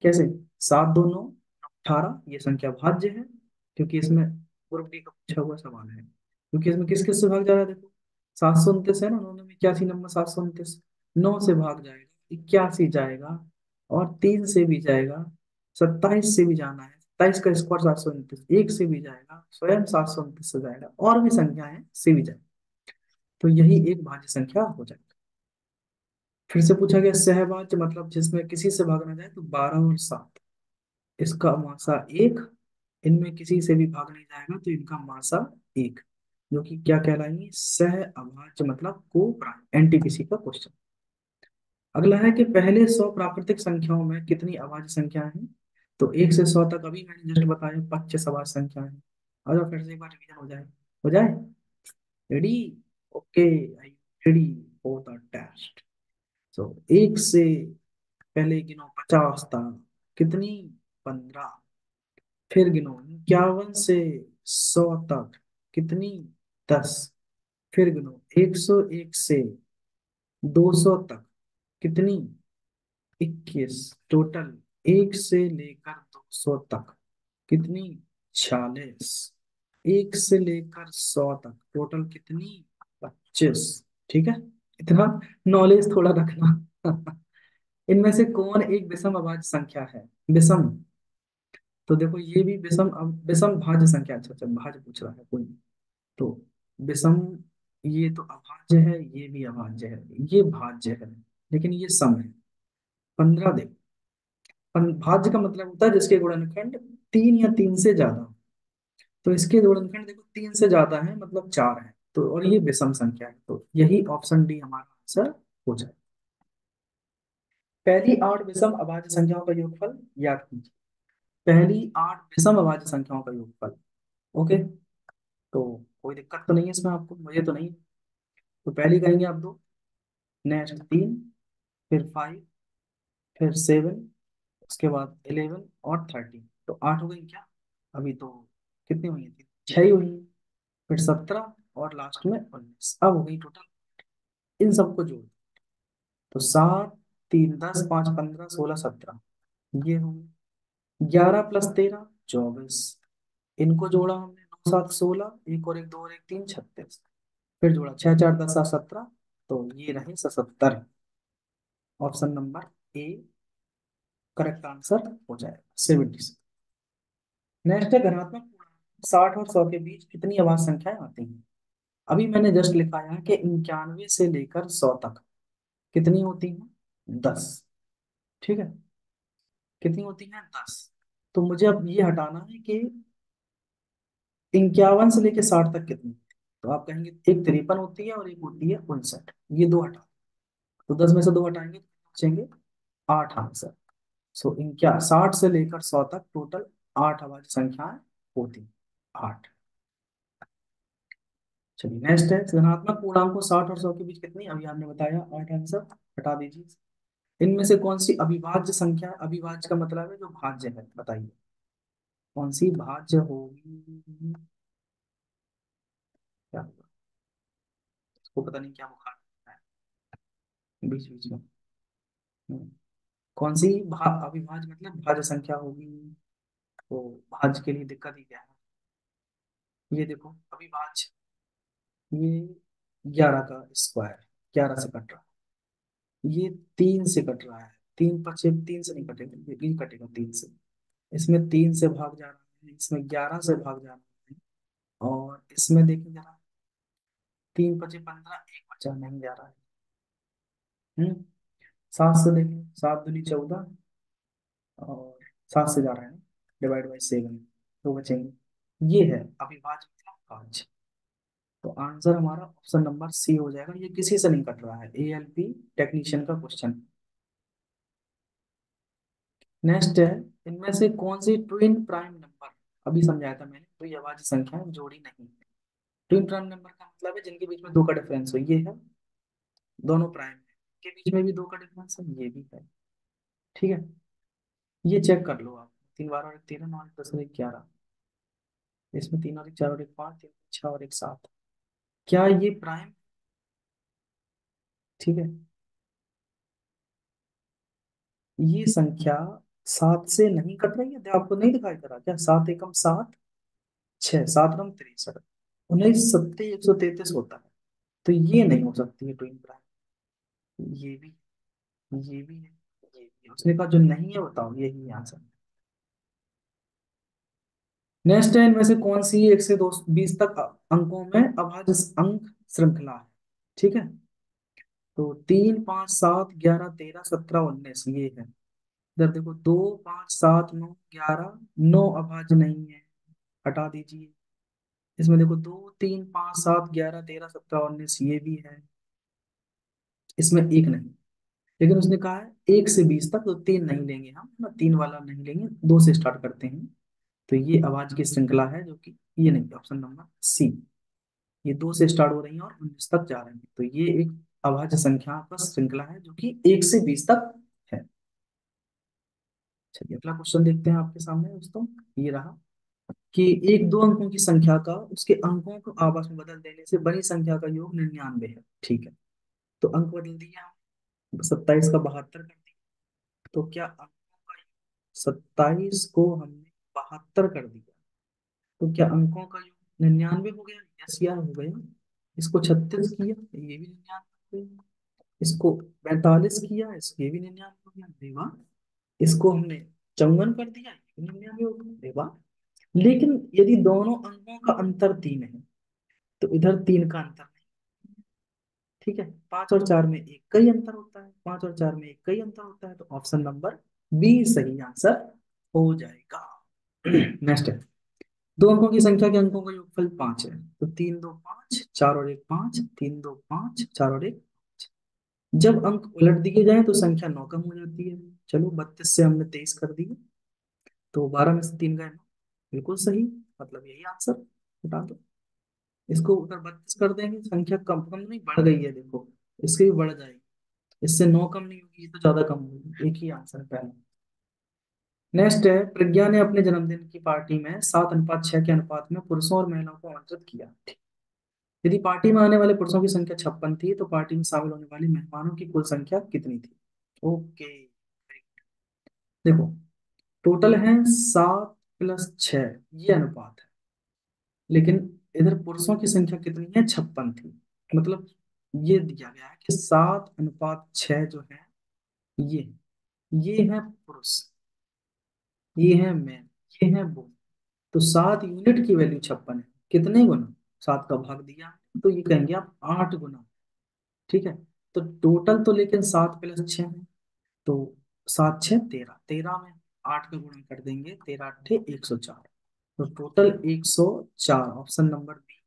कैसे? 7 2 9 18, ये संख्या भाज्य है, क्योंकि इसमें ग्रुप डी का पूछा हुआ सवाल है। क्योंकि इसमें किस किस से भाग जा रहा है? देखो 729 है ना, उन्होंने में 81 नंबर 729, 9 से भाग जाएगा, 81 जाएगा, और 3 से भी जाएगा, 27 से भी जाना है, 27 का स्क्वायर 729, एक से भी जाएगा, स्वयं 729 से जाएगा, और भी संख्याएं से भी जाएगा। तो यही एक भाज्य संख्या हो जाएगी। फिर से पूछा गया सहभाज्य मतलब जिसमें किसी से भागना जाए, तो 12 और 7, इसका मासा एक, इनमें किसी से भी भाग नहीं जाएगा तो इनका मासा एक, जो कि क्या कहलाएंगे? सह अभाज्य मतलब को प्राइम। एनटीपीसी का क्वेश्चन। अगला है कि पहले 100 प्राकृतिक संख्याओं में कितनी अभाज्य संख्याएं हैं। तो 1 से 100 तक अभी मैंने जस्ट बताया 25 अभाज्य संख्याएं हैं। और फिर से एक बार रिवीजन हो जाए। Ready? Okay, I ready for the test. So 1 से पहले गिनो 50 तक कितनी? 15। फिर गिनो 51 से 100 तक कितनी? 10। फिर गिनो 101 से 200 तक कितनी? 21। टोटल 1 से लेकर 200 तक कितनी? 46। 1 से लेकर 100 तक टोटल कितनी? 25। ठीक है, इतना नॉलेज थोड़ा रखना। इनमें से कौन एक विषम अभाज्य संख्या है? विषम। तो देखो ये भी विषम भाज्य संख्या। अच्छा अच्छा, भाज्य पूछ रहा है कोई। तो विषम, ये तो अभाज्य है, ये भी अभाज्य है, ये भाज्य है, लेकिन ये सम है। 15 देखो, भाज्य का मतलब होता है जिसके गुणनखंड 3 या 3 से ज्यादा। तो इसके गुणनखंड देखो 3 से ज्यादा है, मतलब 4 है। तो और ये विषम संख्या है, तो यही ऑप्शन डी हमारा आंसर हो जाए। पहली 8 विषम अभाज्य संख्याओं का योगफल याद कीजिए। पहली 8 विषम अभाज्य संख्याओं का योगफल। ओके, तो कोई दिक्कत तो नहीं है इसमें आपको? मुझे तो नहीं। तो पहली कहेंगे आप 2, नेक्स्ट 3, फिर 5, फिर 7, उसके बाद 11 और 13। तो 8 हो गई क्या? अभी तो कितनी हुई थी? 6 ही हुई। फिर 17 और लास्ट में 19, अब हो गई टोटल। इन सबको जोड़, तो 7, 3, 10, 5, 15, 16, 17, ये हो गई। 11 + 13 24। इनको जोड़ा हमने, 9 7 16, एक और एक, दो और एक तीन, 36। फिर जोड़ा 6 4 10 7 17, तो ये रहे 77। Option number A correct answer हो जाएगा, 76। नेक्स्ट है धनात्मक पूर्णांक 60 और 100 के बीच कितनी अभाज्य संख्याएं आती हैं? अभी मैंने जस्ट लिखाया है कि 91 से लेकर 100 तक कितनी होती हैं? 10। ठीक है, कितनी होती हैं? 10। तो मुझे अब ये हटाना है कि 51 से लेकर 60 तक कितनी? तो आप कहेंगे एक 53 होती है और एक होती है 59, ये दो हटा। तो 10 में से दो हटाएंगे तो बचेंगे 8 आंसर। सो इनक्या 60 से लेकर 100 तक टोटल 8 अभाज्य संख्याएं होती हैं। 8। चलिए नेक्स्ट है धनात्मक पूर्णांकों 60 और 100 के बीच कितनी? अभी आपने बताया 8 आंसर, हटा दीजिए। इनमें से कौन सी अविभाज्य संख्या? अविभाज्य का मतलब है जो भाज्य है, बताइए कौन सी भाज्य होगी? क्या होगा? इसको पता नहीं क्या बुखार है बीच बीच में। कौन सी अविभाज्य मतलब भाज्य संख्या होगी? तो भाज्य के लिए दिक्कत ही क्या है? ये देखो अविभाज्य, ये 11 का स्क्वायर 11 से कट रहा है, ये 3 से कट रहा है, 3 × 5 3 से नहीं कटेगा, ये कटेगा 3 से। इसमें 3 से भाग जा रहा है, इसमें 11 से भाग जा रहा है, और इसमें देखिए जरा, 3 × 5 = 15, एक बचा नहीं जा रहा है। 7 से देखें, 7 × 2 = 14, और 7 से जा रहा है, /7 तो बचेंगे। ये है अविभाज्य मतलब भाज्य। तो आंसर हमारा ऑप्शन नंबर सी हो जाएगा, ये किसी से नहीं कट रहा है, एएलपी टेक्नीशियन का क्वेश्चन। नेक्स्ट है इनमें से कौन सी ट्विन प्राइम नंबर, अभी समझाया था मैंने, तो ये अभाज्य संख्या जोड़ी नहीं। ट्विन प्राइम नंबर का मतलब है जिनके बीच में दो का डिफरेंस हो, ये है दोनों प्राइम है, के बीच में भी दो का डिफरेंस है, ये भी है। ठीक है, ये चेक कर लो आप। 3 12 और 1 13, 9 1 10 और 1 11, इसमें 3 और 1 4 और 1 5, 3 6 और 1 7, क्या ये प्राइम? ठीक है, ये संख्या 7 से नहीं कट रही है, आपको नहीं दिखाई दे रहा क्या? 7 एकम 7, 6 7 रम 63, 19 7 133 होता है। तो ये नहीं हो सकती है ट्विन प्राइम। ये भी, ये भी है, ये भी है। उसने कहा जो नहीं है बताओ, यही आंसर। नेक्स्ट है इनमें से कौन सी 1 से 20 तक अंकों में अभाज्य अंक श्रृंखला है? ठीक है, तो 3 5 7 11 13 17 19 ये है। इधर देखो 2 5 7 9 11, 9 अभाज्य नहीं है, हटा दीजिए। इसमें देखो 2 3 5 7 11 13 17 19 ये भी है, इसमें एक नहीं। लेकिन उसने कहा है 1 से 20 तक, तो 3 नहीं लेंगे हम ना, 3 वाला नहीं लेंगे, 2 से स्टार्ट करते हैं। तो ये आवाज की श्रृंखला है जो कि ये नहीं, ऑप्शन नंबर सी, ये 2 से स्टार्ट हो रही है और 19 तक जा रही है, तो ये एक अभाज्य संख्या का श्रृंखला है जो कि 1 से 20 तक है। चलिए अगला क्वेश्चन देखते हैं आपके सामने दोस्तों। ये रहा कि एक दो अंकों की संख्या का उसके अंकों को आपस में बदल देने से बड़ी संख्या का योग 99 है। ठीक है, तो अंक बदल दिया, 27 का 72 कर दिया, तो क्या अंकों का 27 को हमने 72 कर दिया, तो क्या अंकों का योग 99 हो गया? यस या हो गया। इसको 36 किया, ये भी 99 हो गया। इसको 45 किया, ये भी 99 हो गया। अरे वाह। इसको हमने 54 कर दिया, ये भी 99 हो गया। अरे वाह। लेकिन यदि दोनों अंकों का अंतर 3 है, तो इधर 3 का अंतर नहीं। ठीक है, 5 और 4 में एक का ही अंतर होता है, 5 और 4 में एक का ही अंतर होता है, तो ऑप्शन नंबर बी सही आंसर हो जाएगा। नेक्स्ट है, दो अंकों की संख्या के अंकों का योगफल 5 है, तो 3 2 5, 4 और 1 5, 3 2 5, 4 और 1। जब अंक उलट दिए जाएं तो संख्या 9 कम हो जाती है। चलो 32 से हमने 23 कर दिया, तो 12 में से 3 गए 9, बिल्कुल सही, मतलब यही आंसर। हटा दो, इसको अगर 32 कर देंगे संख्या कम कम नहीं बढ़ गई है, देखो इसकी भी बढ़ जाएगी, इससे 9 कम नहीं होगी, ये तो ज्यादा कम होगी, एक ही आंसर है पहला। नेक्स्ट है, प्रज्ञा ने अपने जन्मदिन की पार्टी में 7:6 के अनुपात में पुरुषों और महिलाओं को आमंत्रित किया। यदि पार्टी में आने वाले पुरुषों की संख्या 56 थी, तो पार्टी में शामिल होने वाले मेहमानों की कुल संख्या कितनी थी? ओके, देखो टोटल है 7+6, ये अनुपात है, लेकिन इधर पुरुषों की संख्या कितनी है? 56 थी। मतलब ये दिया गया है कि 7:6 जो है, ये ये है पुरुष, ये है मैन, ये है वो, तो 7 यूनिट की वैल्यू 56 है। कितने गुना? 7 का भाग दिया है, तो ये कहेंगे आप 8 गुना। ठीक है, तो टोटल तो लेकिन 7+6 है, तो 7 6 13, 13 में 8 का गुणा कर देंगे, 13 8 104, तो टोटल 104, ऑप्शन नंबर बी,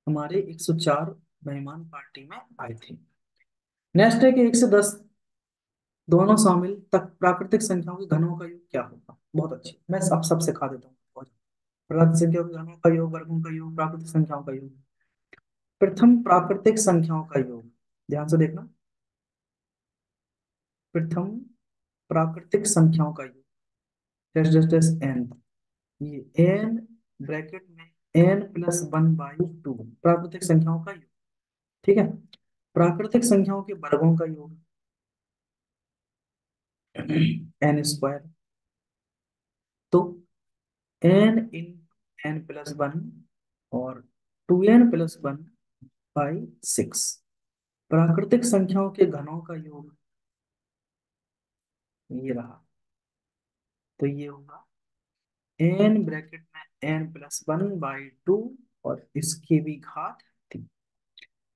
हमारे 104 मेहमान पार्टी में आए थे। नेक्स्ट है कि 1 से 10 दोनों शामिल तक प्राकृतिक संख्याओं के घनों का योग क्या होगा? बहुत अच्छी, मैं सब सिखा देता हूँ। प्राकृतिक संख्याओं के घनों का योग, वर्गों का योग, प्राकृतिक संख्याओं का योग। प्रथम प्राकृतिक संख्याओं का योग, ध्यान से देखना, प्रथम प्राकृतिक संख्याओं का योग, टेस्ट टेस्ट टेस्ट एन, ये एन ब्रैकेट में n+1/2 प्राकृतिक संख्याओं का योग। ठीक है, प्राकृतिक संख्याओं के वर्गों का योग n², तो n × n+1 और 2n+1/6। प्राकृतिक संख्याओं के घनों का योग ये रहा, तो ये होगा n ब्रैकेट में n+1/2 और इसकी भी घात 3।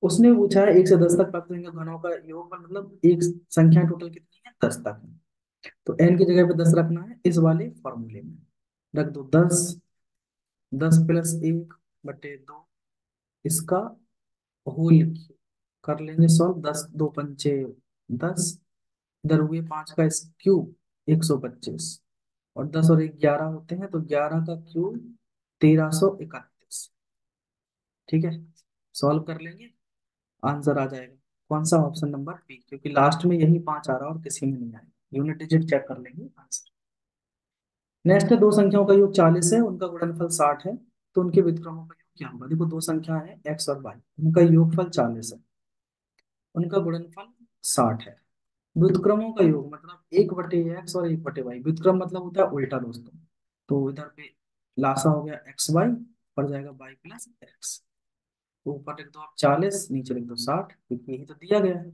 उसने पूछा है 1 से 10 तक प्राप्त संख्या घनों का योग, मतलब एक संख्या टोटल कितनी है? 10 तक है, तो n की जगह पे 10 रखना है, इस वाले फॉर्मूले में रख दो 10, 10+1/2, इसका होल कर लेंगे सॉल्व, 10 2 पंचे 10, इधर हुए 5 का क्यूब 125, और 10 और 1 11 होते हैं, तो 11 का क्यूब 1331। ठीक है, सॉल्व कर लेंगे, आंसर आ जाएगा कौन सा? ऑप्शन नंबर बी, क्योंकि लास्ट में यही 5 आ रहा है और किसी में नहीं आएगा, यूनिट डिजिट चेक कर लेंगे, आंसर। नेक्स्ट है, दो संख्याओं का योग 40 है, उनका गुणनफल 60 है, तो उनके व्युत्क्रमों का योग क्या होगा? देखो दो संख्या है एक्स और वाई, उनका योगफल 40 है, उनका गुणनफल 60 है। व्युत्क्रमों का योग मतलब 1/x और 1/y, व्युत्क्रम मतलब होता है उल्टा दोस्तों, तो इधर पे लासा हो गया xy, पड़ जाएगा y+x, तो ऊपर लिख दो आप 40, नीचे लिख दो 60, क्योंकि यही तो दिया गया है।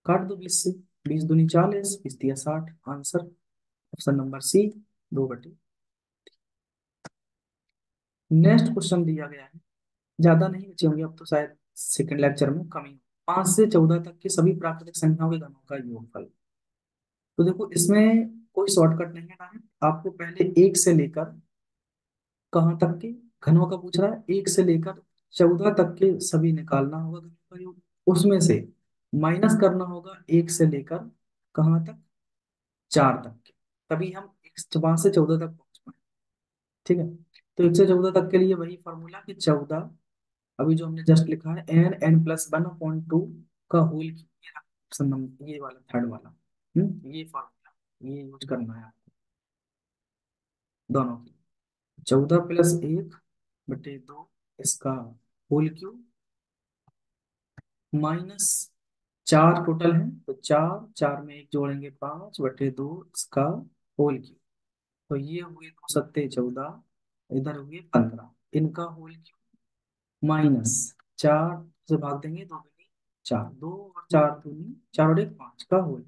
काट दो 20 से, 20 दूनी 40, 20 तिया 60, answer option number C, 2/। Next question दिया गया है, ज्यादा नहीं बचे होंगे अब तो, शायद सेकंड लेक्चर में कमी। 5 से 14 तक के सभी प्राकृतिक संख्याओं के घनों का योगफल। तो देखो इसमें कोई शॉर्टकट नहीं है, डायरेक्ट आपको पहले 1 से लेकर कहाँ तक के घनों का पूछ रहा है, 1 से लेकर 14 तक के सभी निकालना होगा घनों का योग, उसमें से माइनस करना होगा 1 से लेकर कहाँ तक, 4 तक के, तभी हम 5 से 14 तक पहुंच पाए। ठीक है, तो 1 से 14 तक के लिए वही फॉर्मूला कि 14, अभी जो हमने जस्ट लिखा है n+1/2 का होल क्यूब, ये ऑप्शन नंबर, ये वाला थर्ड वाला, ये फॉर्मूला ये यूज करना है आपको दोनों की। 14+1/2 इसका होल क्यूब, माइनस 4 टोटल है, तो 4, 4 में 1 जोड़ेंगे 5/2 इसका होल क्यूब। तो ये हुए 2 सत्ते 14, इधर हुए 15, इनका होल क्यूब, माइनस 4 से भाग देंगे, 2 दूनी 4, 2 और 4 दूनी 4 और 1 5 का होल,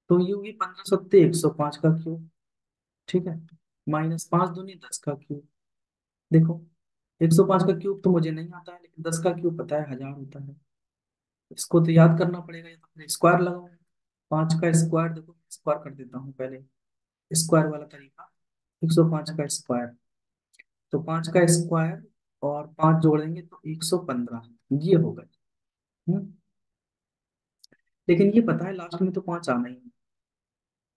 तो ये हुई 15 सत्ते 105 का क्यूब। ठीक है, -5 दूनी 10 का क्यूब। देखो 105 का क्यूब तो मुझे नहीं आता है, लेकिन 10 का क्यूब पता है 1000 होता है। इसको तो याद करना पड़ेगा, या तो फिर स्क्वायर लगाओ। 5 का स्क्वायर, देखो स्क्वायर कर देता हूँ पहले, स्क्वायर वाला तरीका, 105 का स्क्वायर, तो 5 का स्क्वायर और 5 जोड़ेंगे तो 115, ये हो गए। हम्म, लेकिन ये पता है लास्ट में तो 5 आना ही है,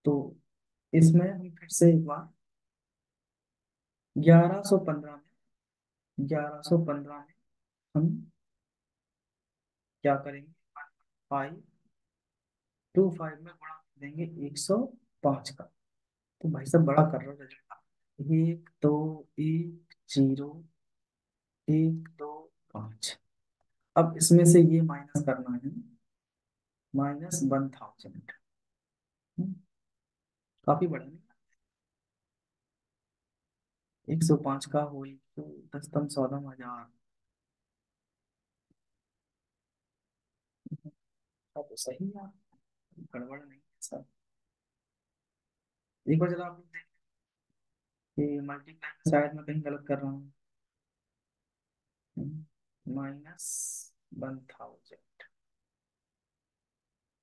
तो इसमें हम फिर से एक बार 1115 में, 1115 में हम क्या करेंगे, 525 में गुणा कर देंगे 105 का, तो भाई साहब बड़ा कर रहा है, 1 2 1 0 1 2 5, अब इसमें से ये माइनस करना है, -1000, काफी बड़ा नहीं, 105 का होल तो 10 तम 14 हजार, अब तो सही है, गड़बड़ नहीं है सर। एक बार जरा आप लोग देख कि मल्टीप्लाई में शायद मैं कहीं गलत कर रहा हूँ, -1000,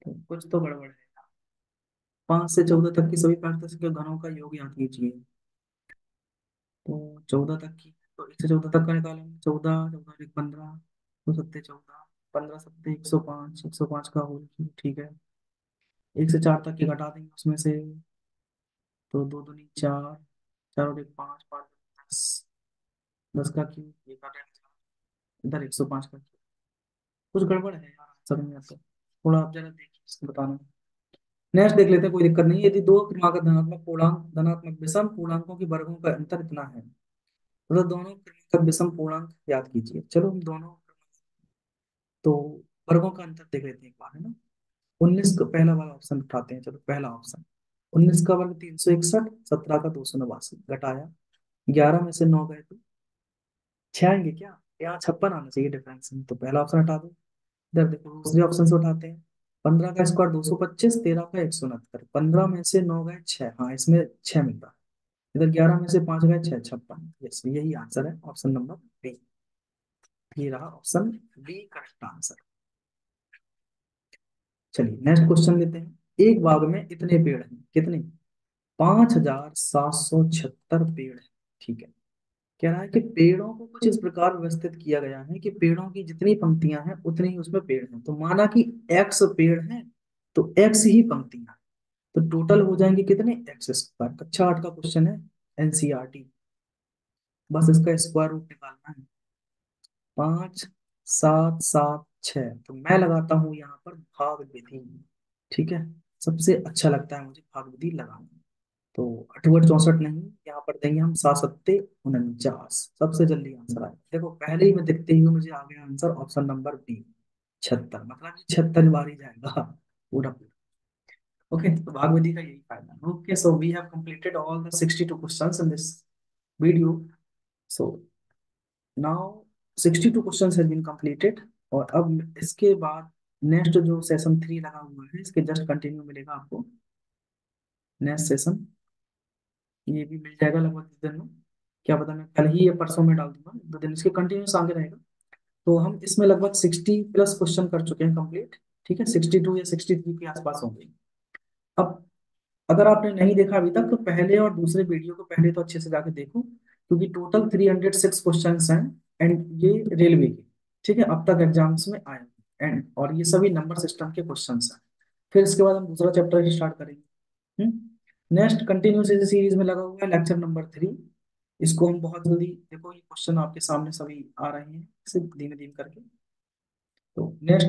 तो कुछ तो गड़बड़ है। 5 से 14 तक की सभी प्राकृतिक घनों का योग याद कीजिए, तो 14 तक की, तो 1 से 14 तक का निकालेंगे, 14, 14 1 15, 2 सत्ते 14, 15 सत्ते 105, 105 का होल, ठीक है। 1 से 4 तक की घटा देंगे उसमें से, तो 2 दूनी 4, 4 और 1 5, 5 10, 10 का क्यूब, ये काटेंगे, इधर 105 का क्यूब, कुछ गड़बड़ है यार आंसर में, तो थोड़ा आप जरा देखिए इसको बताना। नेक्स्ट देख लेते हैं, कोई दिक्कत नहीं है। यदि दो क्रमागत धनात्मक पूर्णांक, धनात्मक विषम पूर्णांकों के वर्गों का अंतर इतना है, मतलब दोनों क्रमागत विषम पूर्णांक याद कीजिए। चलो हम दोनों, तो वर्गों का अंतर देख लेते हैं एक बार, है ना। 19 का पहला वाला ऑप्शन उठाते हैं, चलो पहला ऑप्शन, 19 का वर्ग 361, 17 का 289, घटाया 11 में से 9 गए तो 6 आएंगे क्या, यहाँ 56 आना चाहिए डिफरेंस में, तो पहला ऑप्शन हटा दो। इधर देखो दूसरे ऑप्शन से उठाते हैं, 15 का स्क्वायर 225, 13 का 169, 15 में से 9 गए 6, हाँ इसमें 6 मिलता है, इधर 11 में से 5 गए 6, 56, यस यही आंसर है, ऑप्शन नंबर बी, ये रहा ऑप्शन बी करेक्ट आंसर। चलिए नेक्स्ट क्वेश्चन लेते हैं। एक बाग में इतने पेड़ हैं, कितने, 5776 पेड़ हैं, ठीक है। कह रहा है कि पेड़ों को कुछ इस प्रकार व्यवस्थित किया गया है कि पेड़ों की जितनी पंक्तियां हैं उतने ही उसमें पेड़ हैं, तो माना कि एक्स पेड़ हैं, तो एक्स ही पंक्तियां, तो टोटल हो जाएंगे कितने, x²। कक्षा 8 का क्वेश्चन है, एनसीईआरटी, बस इसका स्क्वायर रूट निकालना है। 5 7 7 6, तो मैं लगाता हूं यहाँ पर भाग विधि, ठीक है, सबसे अच्छा लगता है मुझे भाग विधि लगाना, तो 8 8 64 नहीं, यहाँ पर देंगे हम 7 7 49, सबसे जल्दी आंसर आएगा। देखो पहले ही में देखते ही मुझे आ गया आंसर, ऑप्शन नंबर बी 76, मतलब कि 76 बार ही जाएगा पूरा पूरा। ओके, तो भाग विधि का यही फायदा है। Okay, so we have completed all the 62 questions in this video. So now 62 questions have been completed, और अब इसके बाद नेक्स्ट जो सेशन 3 लगा हुआ है, इसके जस्ट कंटिन्यू मिलेगा आपको नेक्स्ट सेशन, ये भी मिल जाएगा लगभग इस दिन में, क्या पता मैं कल ही या परसों में डाल दूंगा, 2 दिन इसके कंटिन्यूस आगे रहेगा। तो हम इसमें लगभग 60+ क्वेश्चन कर चुके हैं कंप्लीट, ठीक है, 62 या 63 के आसपास होंगे। अब अगर आपने नहीं देखा अभी तक, तो पहले और दूसरे वीडियो को पहले तो अच्छे से जाके देखो, क्योंकि टोटल 306 क्वेश्चन हैं, एंड ये रेलवे के, ठीक है, अब तक एग्जाम्स में आए। एंड और ये सभी नंबर सिस्टम के क्वेश्चंस हैं। फिर इसके बाद हम दूसरा चैप्टर स्टार्ट करेंगे। नेक्स्ट कंटिन्यूस इस सीरीज में लगा हुआ है लेक्चर नंबर 3। इसको हम बहुत जल्दी, देखो ये क्वेश्चन आपके सामने सभी आ रहे हैं सिर्फ धीमे धीमे करके। तो नेक्स्ट